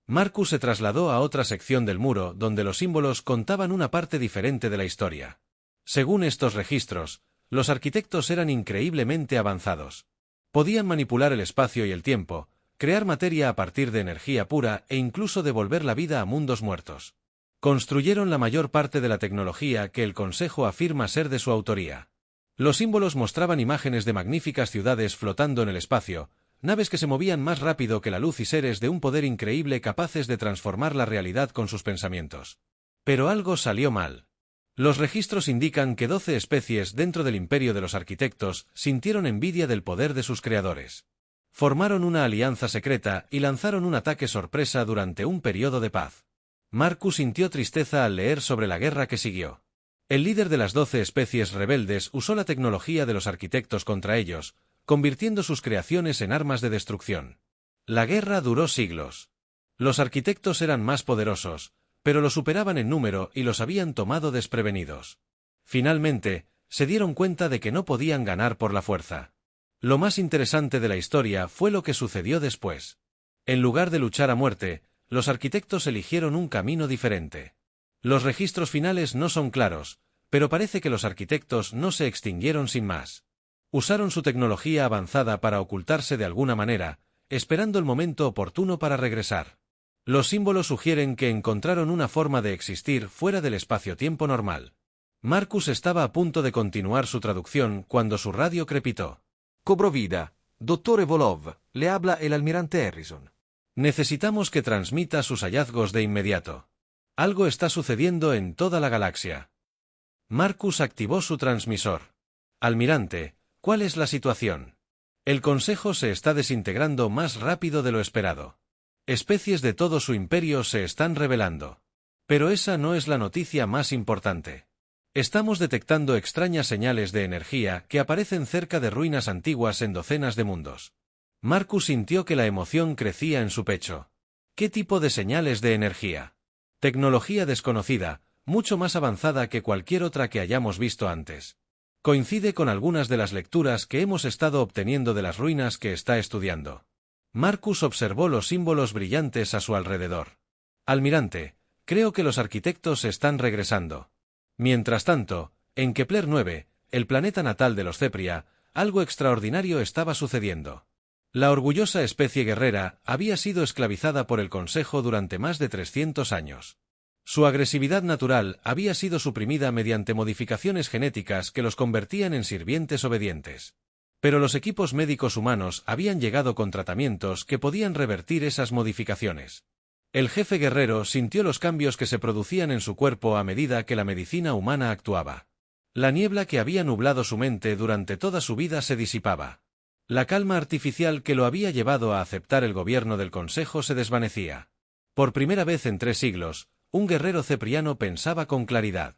Marcus se trasladó a otra sección del muro donde los símbolos contaban una parte diferente de la historia. Según estos registros, los arquitectos eran increíblemente avanzados. Podían manipular el espacio y el tiempo, crear materia a partir de energía pura e incluso devolver la vida a mundos muertos. Construyeron la mayor parte de la tecnología que el Consejo afirma ser de su autoría. Los símbolos mostraban imágenes de magníficas ciudades flotando en el espacio, naves que se movían más rápido que la luz y seres de un poder increíble capaces de transformar la realidad con sus pensamientos. Pero algo salió mal. Los registros indican que 12 especies dentro del imperio de los arquitectos sintieron envidia del poder de sus creadores. Formaron una alianza secreta y lanzaron un ataque sorpresa durante un periodo de paz. Marcus sintió tristeza al leer sobre la guerra que siguió. El líder de las 12 especies rebeldes usó la tecnología de los arquitectos contra ellos, convirtiendo sus creaciones en armas de destrucción. La guerra duró siglos. Los arquitectos eran más poderosos, pero los superaban en número y los habían tomado desprevenidos. Finalmente, se dieron cuenta de que no podían ganar por la fuerza. Lo más interesante de la historia fue lo que sucedió después. En lugar de luchar a muerte, los arquitectos eligieron un camino diferente. Los registros finales no son claros, pero parece que los arquitectos no se extinguieron sin más. Usaron su tecnología avanzada para ocultarse de alguna manera, esperando el momento oportuno para regresar. Los símbolos sugieren que encontraron una forma de existir fuera del espacio-tiempo normal. Marcus estaba a punto de continuar su traducción cuando su radio crepitó. Cobro vida. Dottore Volov, le habla el almirante Harrison. Necesitamos que transmita sus hallazgos de inmediato. Algo está sucediendo en toda la galaxia. Marcus activó su transmisor. Almirante, ¿cuál es la situación? El Consejo se está desintegrando más rápido de lo esperado. Especies de todo su imperio se están rebelando. Pero esa no es la noticia más importante. Estamos detectando extrañas señales de energía que aparecen cerca de ruinas antiguas en docenas de mundos. Marcus sintió que la emoción crecía en su pecho. ¿Qué tipo de señales de energía? Tecnología desconocida, mucho más avanzada que cualquier otra que hayamos visto antes. Coincide con algunas de las lecturas que hemos estado obteniendo de las ruinas que está estudiando. Marcus observó los símbolos brillantes a su alrededor. Almirante, creo que los arquitectos están regresando. Mientras tanto, en Kepler 9, el planeta natal de los Cepria, algo extraordinario estaba sucediendo. La orgullosa especie guerrera había sido esclavizada por el Consejo durante más de 300 años. Su agresividad natural había sido suprimida mediante modificaciones genéticas que los convertían en sirvientes obedientes. Pero los equipos médicos humanos habían llegado con tratamientos que podían revertir esas modificaciones. El jefe guerrero sintió los cambios que se producían en su cuerpo a medida que la medicina humana actuaba. La niebla que había nublado su mente durante toda su vida se disipaba. La calma artificial que lo había llevado a aceptar el gobierno del Consejo se desvanecía. Por primera vez en 3 siglos, un guerrero cepriano pensaba con claridad.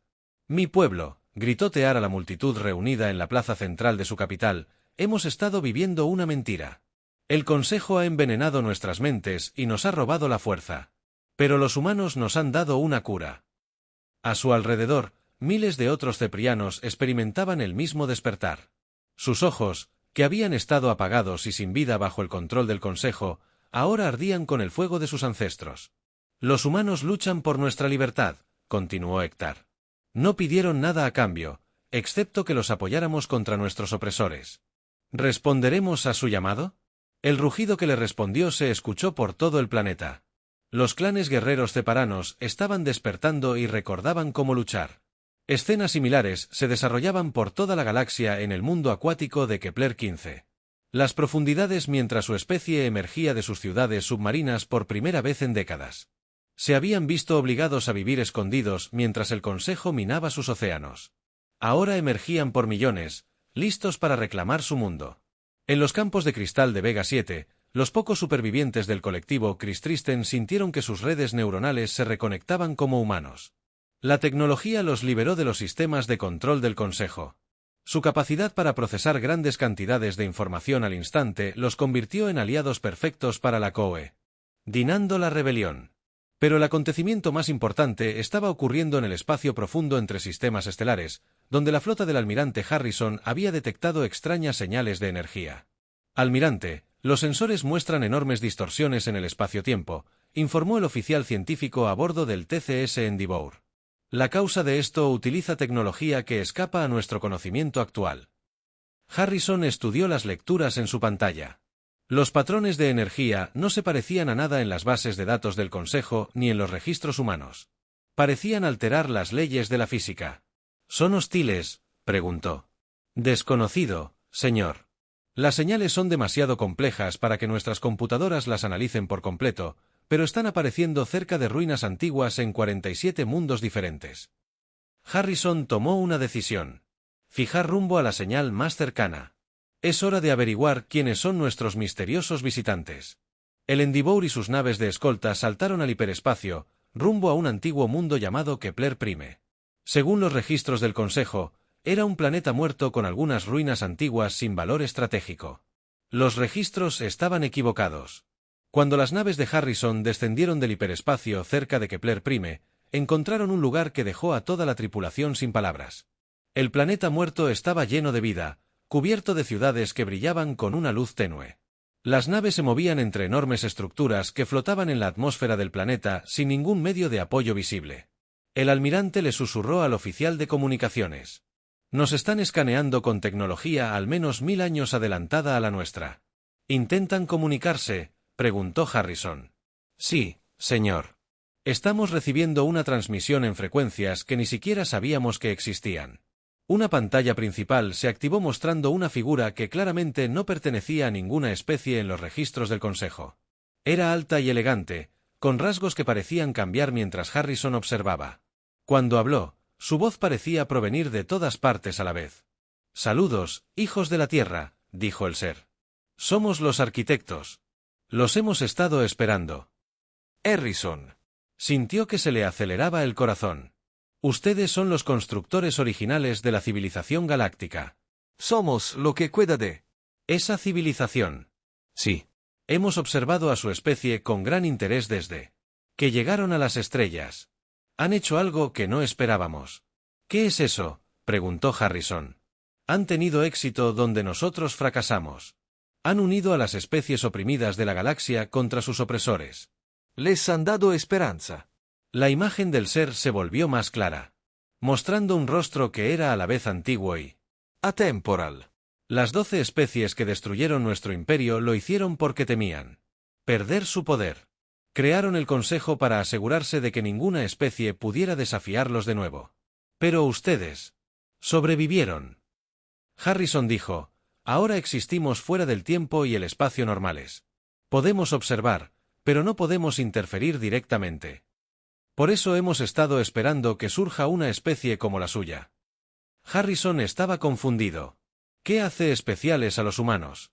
«Mi pueblo», gritó Tear a la multitud reunida en la plaza central de su capital, «hemos estado viviendo una mentira. El Consejo ha envenenado nuestras mentes y nos ha robado la fuerza. Pero los humanos nos han dado una cura». A su alrededor, miles de otros ceprianos experimentaban el mismo despertar. Sus ojos, que habían estado apagados y sin vida bajo el control del Consejo, ahora ardían con el fuego de sus ancestros. «Los humanos luchan por nuestra libertad», continuó Hector. «No pidieron nada a cambio, excepto que los apoyáramos contra nuestros opresores. ¿Responderemos a su llamado?». El rugido que le respondió se escuchó por todo el planeta. Los clanes guerreros ceparanos estaban despertando y recordaban cómo luchar. Escenas similares se desarrollaban por toda la galaxia en el mundo acuático de Kepler 15. Las profundidades mientras su especie emergía de sus ciudades submarinas por primera vez en décadas. Se habían visto obligados a vivir escondidos mientras el Consejo minaba sus océanos. Ahora emergían por millones, listos para reclamar su mundo. En los campos de cristal de Vega 7, los pocos supervivientes del colectivo Cristristen sintieron que sus redes neuronales se reconectaban como humanos. La tecnología los liberó de los sistemas de control del Consejo. Su capacidad para procesar grandes cantidades de información al instante los convirtió en aliados perfectos para la COE, dinando la rebelión. Pero el acontecimiento más importante estaba ocurriendo en el espacio profundo entre sistemas estelares, donde la flota del almirante Harrison había detectado extrañas señales de energía. Almirante, los sensores muestran enormes distorsiones en el espacio-tiempo, informó el oficial científico a bordo del TCS Endeavour. La causa de esto utiliza tecnología que escapa a nuestro conocimiento actual. Harrison estudió las lecturas en su pantalla. Los patrones de energía no se parecían a nada en las bases de datos del Consejo ni en los registros humanos. Parecían alterar las leyes de la física. ¿Son hostiles?, preguntó. Desconocido, señor. Las señales son demasiado complejas para que nuestras computadoras las analicen por completo, pero están apareciendo cerca de ruinas antiguas en 47 mundos diferentes. Harrison tomó una decisión. Fijar rumbo a la señal más cercana. Es hora de averiguar quiénes son nuestros misteriosos visitantes. El Endeavour y sus naves de escolta saltaron al hiperespacio, rumbo a un antiguo mundo llamado Kepler Prime. Según los registros del Consejo, era un planeta muerto con algunas ruinas antiguas sin valor estratégico. Los registros estaban equivocados. Cuando las naves de Harrison descendieron del hiperespacio cerca de Kepler Prime, encontraron un lugar que dejó a toda la tripulación sin palabras. El planeta muerto estaba lleno de vida, cubierto de ciudades que brillaban con una luz tenue. Las naves se movían entre enormes estructuras que flotaban en la atmósfera del planeta sin ningún medio de apoyo visible. El almirante le susurró al oficial de comunicaciones. Nos están escaneando con tecnología al menos 1000 años adelantada a la nuestra. ¿Intentan comunicarse?, preguntó Harrison. Sí, señor. Estamos recibiendo una transmisión en frecuencias que ni siquiera sabíamos que existían. Una pantalla principal se activó mostrando una figura que claramente no pertenecía a ninguna especie en los registros del Consejo. Era alta y elegante, con rasgos que parecían cambiar mientras Harrison observaba. Cuando habló, su voz parecía provenir de todas partes a la vez. «Saludos, hijos de la Tierra», dijo el ser. «Somos los arquitectos. Los hemos estado esperando». Harrison sintió que se le aceleraba el corazón. Ustedes son los constructores originales de la civilización galáctica. Somos lo que queda de esa civilización. Sí. Hemos observado a su especie con gran interés desde que llegaron a las estrellas. Han hecho algo que no esperábamos. ¿Qué es eso?, preguntó Harrison. Han tenido éxito donde nosotros fracasamos. Han unido a las especies oprimidas de la galaxia contra sus opresores. Les han dado esperanza. La imagen del ser se volvió más clara, mostrando un rostro que era a la vez antiguo y atemporal. Las 12 especies que destruyeron nuestro imperio lo hicieron porque temían perder su poder. Crearon el Consejo para asegurarse de que ninguna especie pudiera desafiarlos de nuevo. Pero ustedes sobrevivieron. Harrison dijo, ahora existimos fuera del tiempo y el espacio normales. Podemos observar, pero no podemos interferir directamente. Por eso hemos estado esperando que surja una especie como la suya. Harrison estaba confundido. ¿Qué hace especiales a los humanos?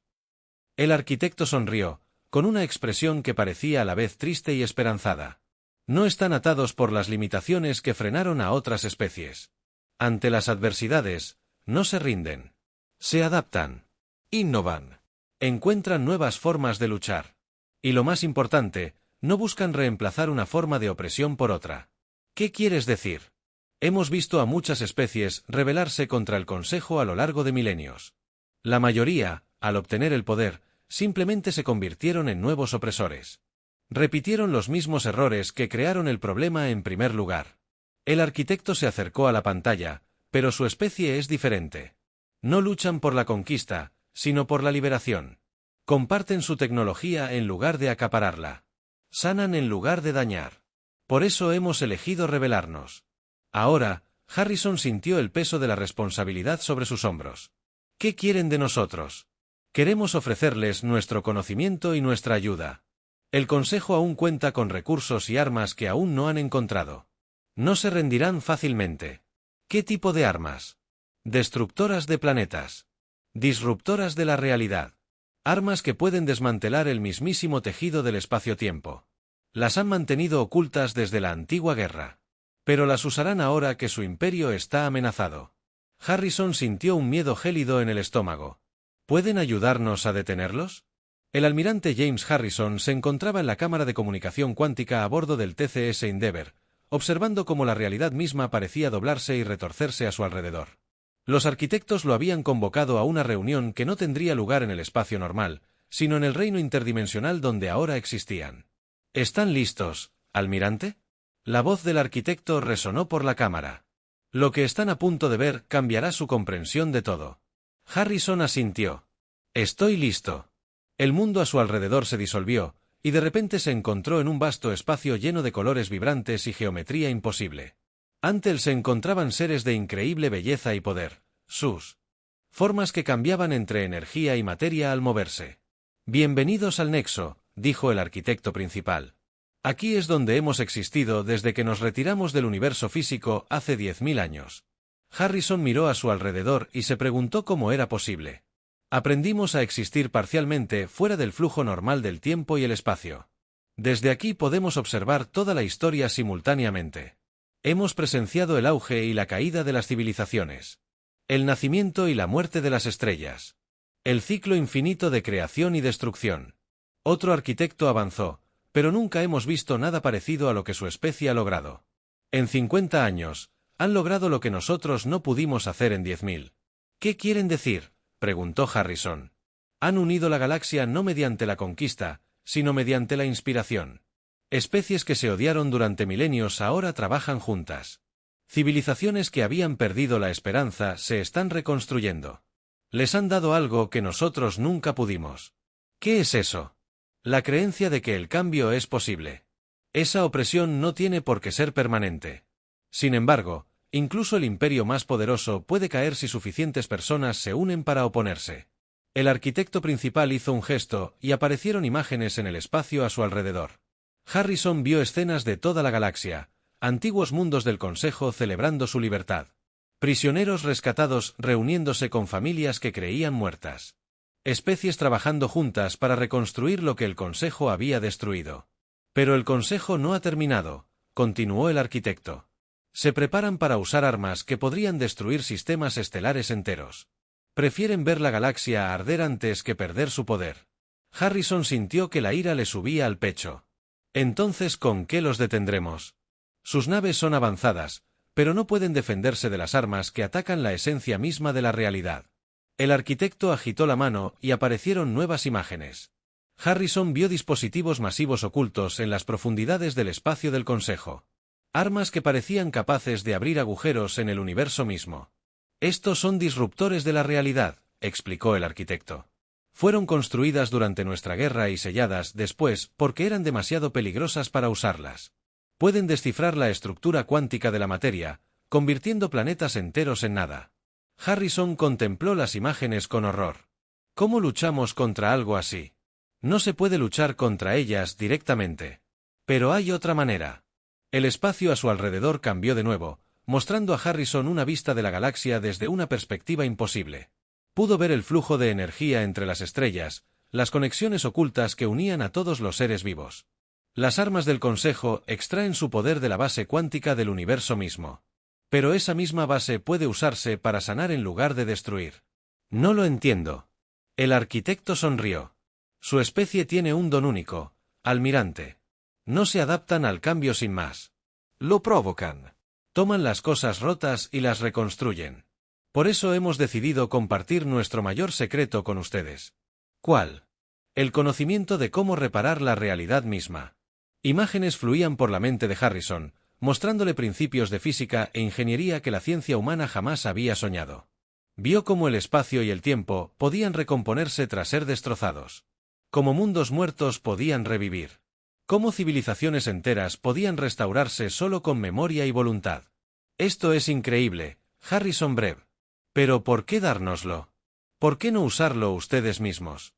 El arquitecto sonrió, con una expresión que parecía a la vez triste y esperanzada. No están atados por las limitaciones que frenaron a otras especies. Ante las adversidades, no se rinden. Se adaptan. Innovan. Encuentran nuevas formas de luchar. Y lo más importante, no buscan reemplazar una forma de opresión por otra. ¿Qué quieres decir? Hemos visto a muchas especies rebelarse contra el Consejo a lo largo de milenios. La mayoría, al obtener el poder, simplemente se convirtieron en nuevos opresores. Repitieron los mismos errores que crearon el problema en primer lugar. El arquitecto se acercó a la pantalla, pero su especie es diferente. No luchan por la conquista, sino por la liberación. Comparten su tecnología en lugar de acapararla. Sanan en lugar de dañar. Por eso hemos elegido rebelarnos. Ahora, Harrison sintió el peso de la responsabilidad sobre sus hombros. ¿Qué quieren de nosotros? Queremos ofrecerles nuestro conocimiento y nuestra ayuda. El Consejo aún cuenta con recursos y armas que aún no han encontrado. No se rendirán fácilmente. ¿Qué tipo de armas? Destructoras de planetas. Disruptoras de la realidad. Armas que pueden desmantelar el mismísimo tejido del espacio-tiempo. Las han mantenido ocultas desde la antigua guerra. Pero las usarán ahora que su imperio está amenazado. Harrison sintió un miedo gélido en el estómago. ¿Pueden ayudarnos a detenerlos? El almirante James Harrison se encontraba en la cámara de comunicación cuántica a bordo del TCS Endeavour, observando cómo la realidad misma parecía doblarse y retorcerse a su alrededor. Los arquitectos lo habían convocado a una reunión que no tendría lugar en el espacio normal, sino en el reino interdimensional donde ahora existían. ¿Están listos, almirante? La voz del arquitecto resonó por la cámara. Lo que están a punto de ver cambiará su comprensión de todo. Harrison asintió. Estoy listo. El mundo a su alrededor se disolvió, y de repente se encontró en un vasto espacio lleno de colores vibrantes y geometría imposible. Ante él se encontraban seres de increíble belleza y poder, sus formas que cambiaban entre energía y materia al moverse. Bienvenidos al Nexo, dijo el arquitecto principal. Aquí es donde hemos existido desde que nos retiramos del universo físico hace 10.000 años. Harrison miró a su alrededor y se preguntó cómo era posible. Aprendimos a existir parcialmente fuera del flujo normal del tiempo y el espacio. Desde aquí podemos observar toda la historia simultáneamente. Hemos presenciado el auge y la caída de las civilizaciones. El nacimiento y la muerte de las estrellas. El ciclo infinito de creación y destrucción. Otro arquitecto avanzó, pero nunca hemos visto nada parecido a lo que su especie ha logrado. En 50 años, han logrado lo que nosotros no pudimos hacer en 10.000. ¿Qué quieren decir?, preguntó Harrison. Han unido la galaxia no mediante la conquista, sino mediante la inspiración. Especies que se odiaron durante milenios ahora trabajan juntas. Civilizaciones que habían perdido la esperanza se están reconstruyendo. Les han dado algo que nosotros nunca pudimos. ¿Qué es eso? La creencia de que el cambio es posible. Esa opresión no tiene por qué ser permanente. Sin embargo, incluso el imperio más poderoso puede caer si suficientes personas se unen para oponerse. El arquitecto principal hizo un gesto y aparecieron imágenes en el espacio a su alrededor. Harrison vio escenas de toda la galaxia, antiguos mundos del Consejo celebrando su libertad. Prisioneros rescatados reuniéndose con familias que creían muertas. Especies trabajando juntas para reconstruir lo que el Consejo había destruido. Pero el Consejo no ha terminado, continuó el arquitecto. Se preparan para usar armas que podrían destruir sistemas estelares enteros. Prefieren ver la galaxia arder antes que perder su poder. Harrison sintió que la ira le subía al pecho. Entonces, ¿con qué los detendremos? Sus naves son avanzadas, pero no pueden defenderse de las armas que atacan la esencia misma de la realidad. El arquitecto agitó la mano y aparecieron nuevas imágenes. Harrison vio dispositivos masivos ocultos en las profundidades del espacio del Consejo. Armas que parecían capaces de abrir agujeros en el universo mismo. Estos son disruptores de la realidad, explicó el arquitecto. Fueron construidas durante nuestra guerra y selladas después porque eran demasiado peligrosas para usarlas. Pueden descifrar la estructura cuántica de la materia, convirtiendo planetas enteros en nada. Harrison contempló las imágenes con horror. ¿Cómo luchamos contra algo así? No se puede luchar contra ellas directamente. Pero hay otra manera. El espacio a su alrededor cambió de nuevo, mostrando a Harrison una vista de la galaxia desde una perspectiva imposible. Pudo ver el flujo de energía entre las estrellas, las conexiones ocultas que unían a todos los seres vivos. Las armas del Consejo extraen su poder de la base cuántica del universo mismo. Pero esa misma base puede usarse para sanar en lugar de destruir. No lo entiendo. El arquitecto sonrió. Su especie tiene un don único, almirante. No se adaptan al cambio sin más. Lo provocan. Toman las cosas rotas y las reconstruyen. Por eso hemos decidido compartir nuestro mayor secreto con ustedes. ¿Cuál? El conocimiento de cómo reparar la realidad misma. Imágenes fluían por la mente de Harrison, mostrándole principios de física e ingeniería que la ciencia humana jamás había soñado. Vio cómo el espacio y el tiempo podían recomponerse tras ser destrozados. Cómo mundos muertos podían revivir. Cómo civilizaciones enteras podían restaurarse solo con memoria y voluntad. Esto es increíble, Harrison Brev. Pero ¿por qué dárnoslo? ¿Por qué no usarlo ustedes mismos?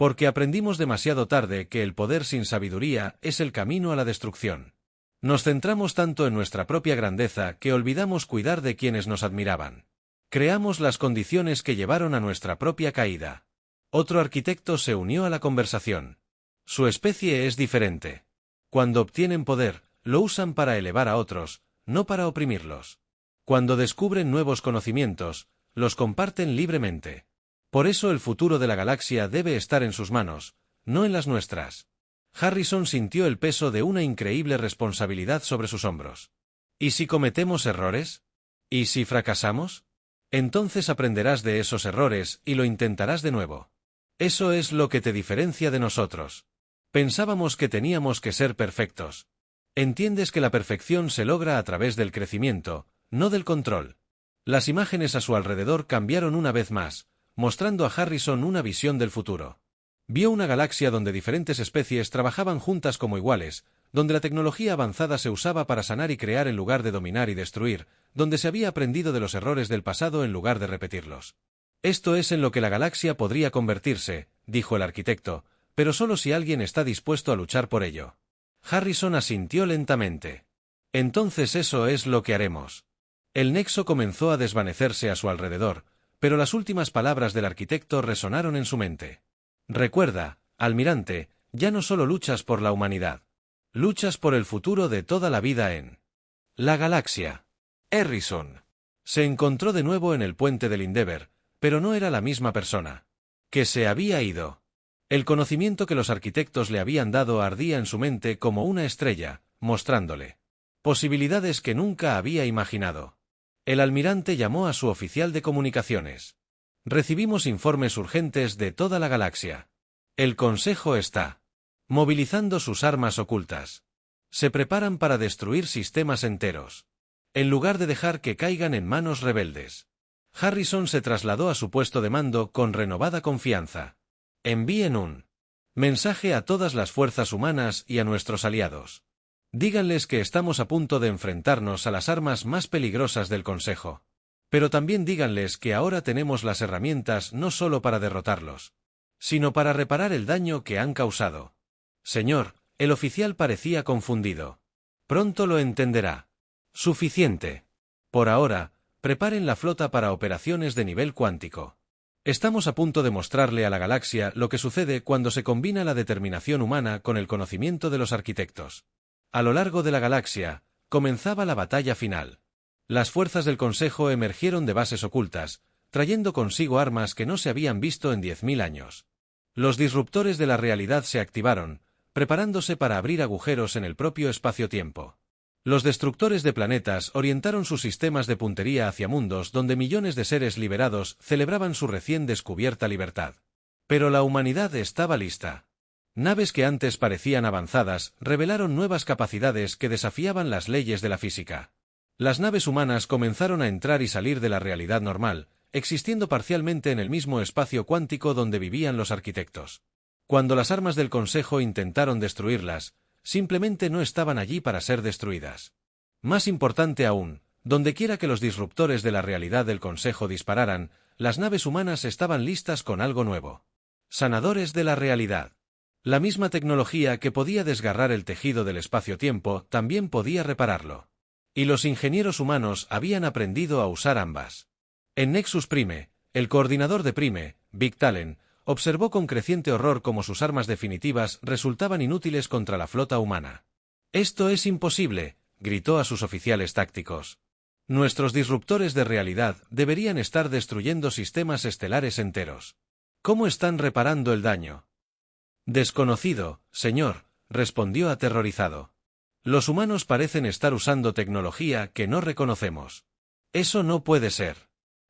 Porque aprendimos demasiado tarde que el poder sin sabiduría es el camino a la destrucción. Nos centramos tanto en nuestra propia grandeza que olvidamos cuidar de quienes nos admiraban. Creamos las condiciones que llevaron a nuestra propia caída. Otro arquitecto se unió a la conversación. Su especie es diferente. Cuando obtienen poder, lo usan para elevar a otros, no para oprimirlos. Cuando descubren nuevos conocimientos, los comparten libremente. Por eso el futuro de la galaxia debe estar en sus manos, no en las nuestras. Harrison sintió el peso de una increíble responsabilidad sobre sus hombros. ¿Y si cometemos errores? ¿Y si fracasamos? Entonces aprenderás de esos errores y lo intentarás de nuevo. Eso es lo que te diferencia de nosotros. Pensábamos que teníamos que ser perfectos. Entiendes que la perfección se logra a través del crecimiento, no del control. Las imágenes a su alrededor cambiaron una vez más, mostrando a Harrison una visión del futuro. Vio una galaxia donde diferentes especies trabajaban juntas como iguales, donde la tecnología avanzada se usaba para sanar y crear en lugar de dominar y destruir, donde se había aprendido de los errores del pasado en lugar de repetirlos. Esto es en lo que la galaxia podría convertirse, dijo el arquitecto, pero solo si alguien está dispuesto a luchar por ello. Harrison asintió lentamente. Entonces eso es lo que haremos. El nexo comenzó a desvanecerse a su alrededor, pero las últimas palabras del arquitecto resonaron en su mente. Recuerda, almirante, ya no solo luchas por la humanidad. Luchas por el futuro de toda la vida en la galaxia. Harrison se encontró de nuevo en el puente del Endeavour, pero no era la misma persona. Que se había ido. El conocimiento que los arquitectos le habían dado ardía en su mente como una estrella, mostrándole posibilidades que nunca había imaginado. El almirante llamó a su oficial de comunicaciones. Recibimos informes urgentes de toda la galaxia. El Consejo está movilizando sus armas ocultas. Se preparan para destruir sistemas enteros, en lugar de dejar que caigan en manos rebeldes. Harrison se trasladó a su puesto de mando con renovada confianza. Envíen un mensaje a todas las fuerzas humanas y a nuestros aliados. Díganles que estamos a punto de enfrentarnos a las armas más peligrosas del Consejo. Pero también díganles que ahora tenemos las herramientas no solo para derrotarlos, sino para reparar el daño que han causado. Señor, el oficial parecía confundido. Pronto lo entenderá. Suficiente. Por ahora, preparen la flota para operaciones de nivel cuántico. Estamos a punto de mostrarle a la galaxia lo que sucede cuando se combina la determinación humana con el conocimiento de los arquitectos. A lo largo de la galaxia, comenzaba la batalla final. Las fuerzas del Consejo emergieron de bases ocultas, trayendo consigo armas que no se habían visto en 10.000 años. Los disruptores de la realidad se activaron, preparándose para abrir agujeros en el propio espacio-tiempo. Los destructores de planetas orientaron sus sistemas de puntería hacia mundos donde millones de seres liberados celebraban su recién descubierta libertad. Pero la humanidad estaba lista. Naves que antes parecían avanzadas revelaron nuevas capacidades que desafiaban las leyes de la física. Las naves humanas comenzaron a entrar y salir de la realidad normal, existiendo parcialmente en el mismo espacio cuántico donde vivían los arquitectos. Cuando las armas del Consejo intentaron destruirlas, simplemente no estaban allí para ser destruidas. Más importante aún, dondequiera que los disruptores de la realidad del Consejo dispararan, las naves humanas estaban listas con algo nuevo. Sanadores de la realidad. La misma tecnología que podía desgarrar el tejido del espacio-tiempo también podía repararlo. Y los ingenieros humanos habían aprendido a usar ambas. En Nexus Prime, el coordinador de Prime, Big Talent, observó con creciente horror cómo sus armas definitivas resultaban inútiles contra la flota humana. «Esto es imposible», gritó a sus oficiales tácticos. «Nuestros disruptores de realidad deberían estar destruyendo sistemas estelares enteros. ¿Cómo están reparando el daño?» «Desconocido, señor», respondió aterrorizado. «Los humanos parecen estar usando tecnología que no reconocemos. Eso no puede ser.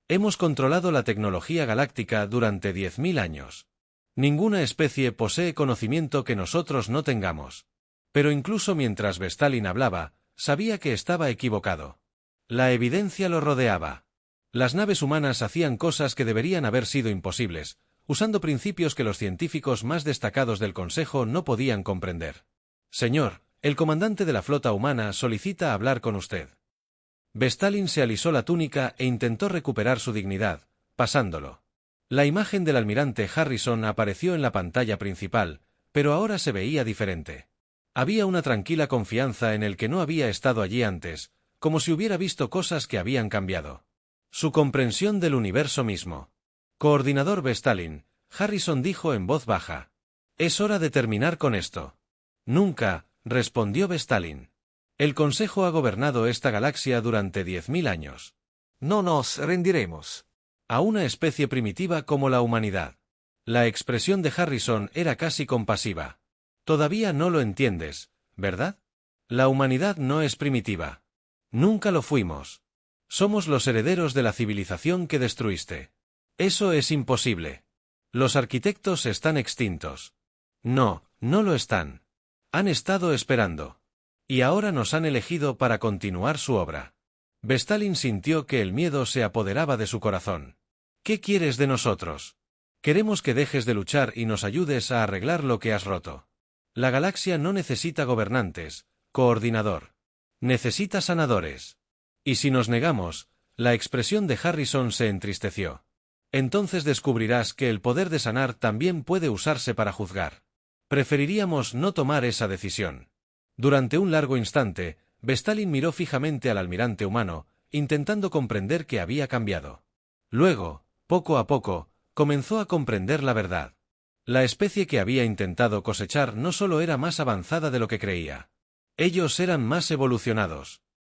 Hemos controlado la tecnología galáctica durante 10.000 años. Ninguna especie posee conocimiento que nosotros no tengamos». Pero incluso mientras Vestalin hablaba, sabía que estaba equivocado. La evidencia lo rodeaba. Las naves humanas hacían cosas que deberían haber sido imposibles, usando principios que los científicos más destacados del Consejo no podían comprender. «Señor, el comandante de la flota humana solicita hablar con usted». Vestalin se alisó la túnica e intentó recuperar su dignidad, pasándolo. La imagen del almirante Harrison apareció en la pantalla principal, pero ahora se veía diferente. Había una tranquila confianza en el que no había estado allí antes, como si hubiera visto cosas que habían cambiado. Su comprensión del universo mismo. Coordinador Vestalin, Harrison dijo en voz baja. Es hora de terminar con esto. Nunca, respondió Vestalin. El Consejo ha gobernado esta galaxia durante 10.000 años. No nos rendiremos. A una especie primitiva como la humanidad. La expresión de Harrison era casi compasiva. Todavía no lo entiendes, ¿verdad? La humanidad no es primitiva. Nunca lo fuimos. Somos los herederos de la civilización que destruiste. Eso es imposible. Los arquitectos están extintos. No, no lo están. Han estado esperando. Y ahora nos han elegido para continuar su obra. Vestalin sintió que el miedo se apoderaba de su corazón. ¿Qué quieres de nosotros? Queremos que dejes de luchar y nos ayudes a arreglar lo que has roto. La galaxia no necesita gobernantes, coordinador. Necesita sanadores. Y si nos negamos, la expresión de Harrison se entristeció. Entonces descubrirás que el poder de sanar también puede usarse para juzgar. Preferiríamos no tomar esa decisión. Durante un largo instante, Vestalin miró fijamente al almirante humano, intentando comprender qué había cambiado. Luego, poco a poco, comenzó a comprender la verdad. La especie que había intentado cosechar no solo era más avanzada de lo que creía. Ellos eran más evolucionados.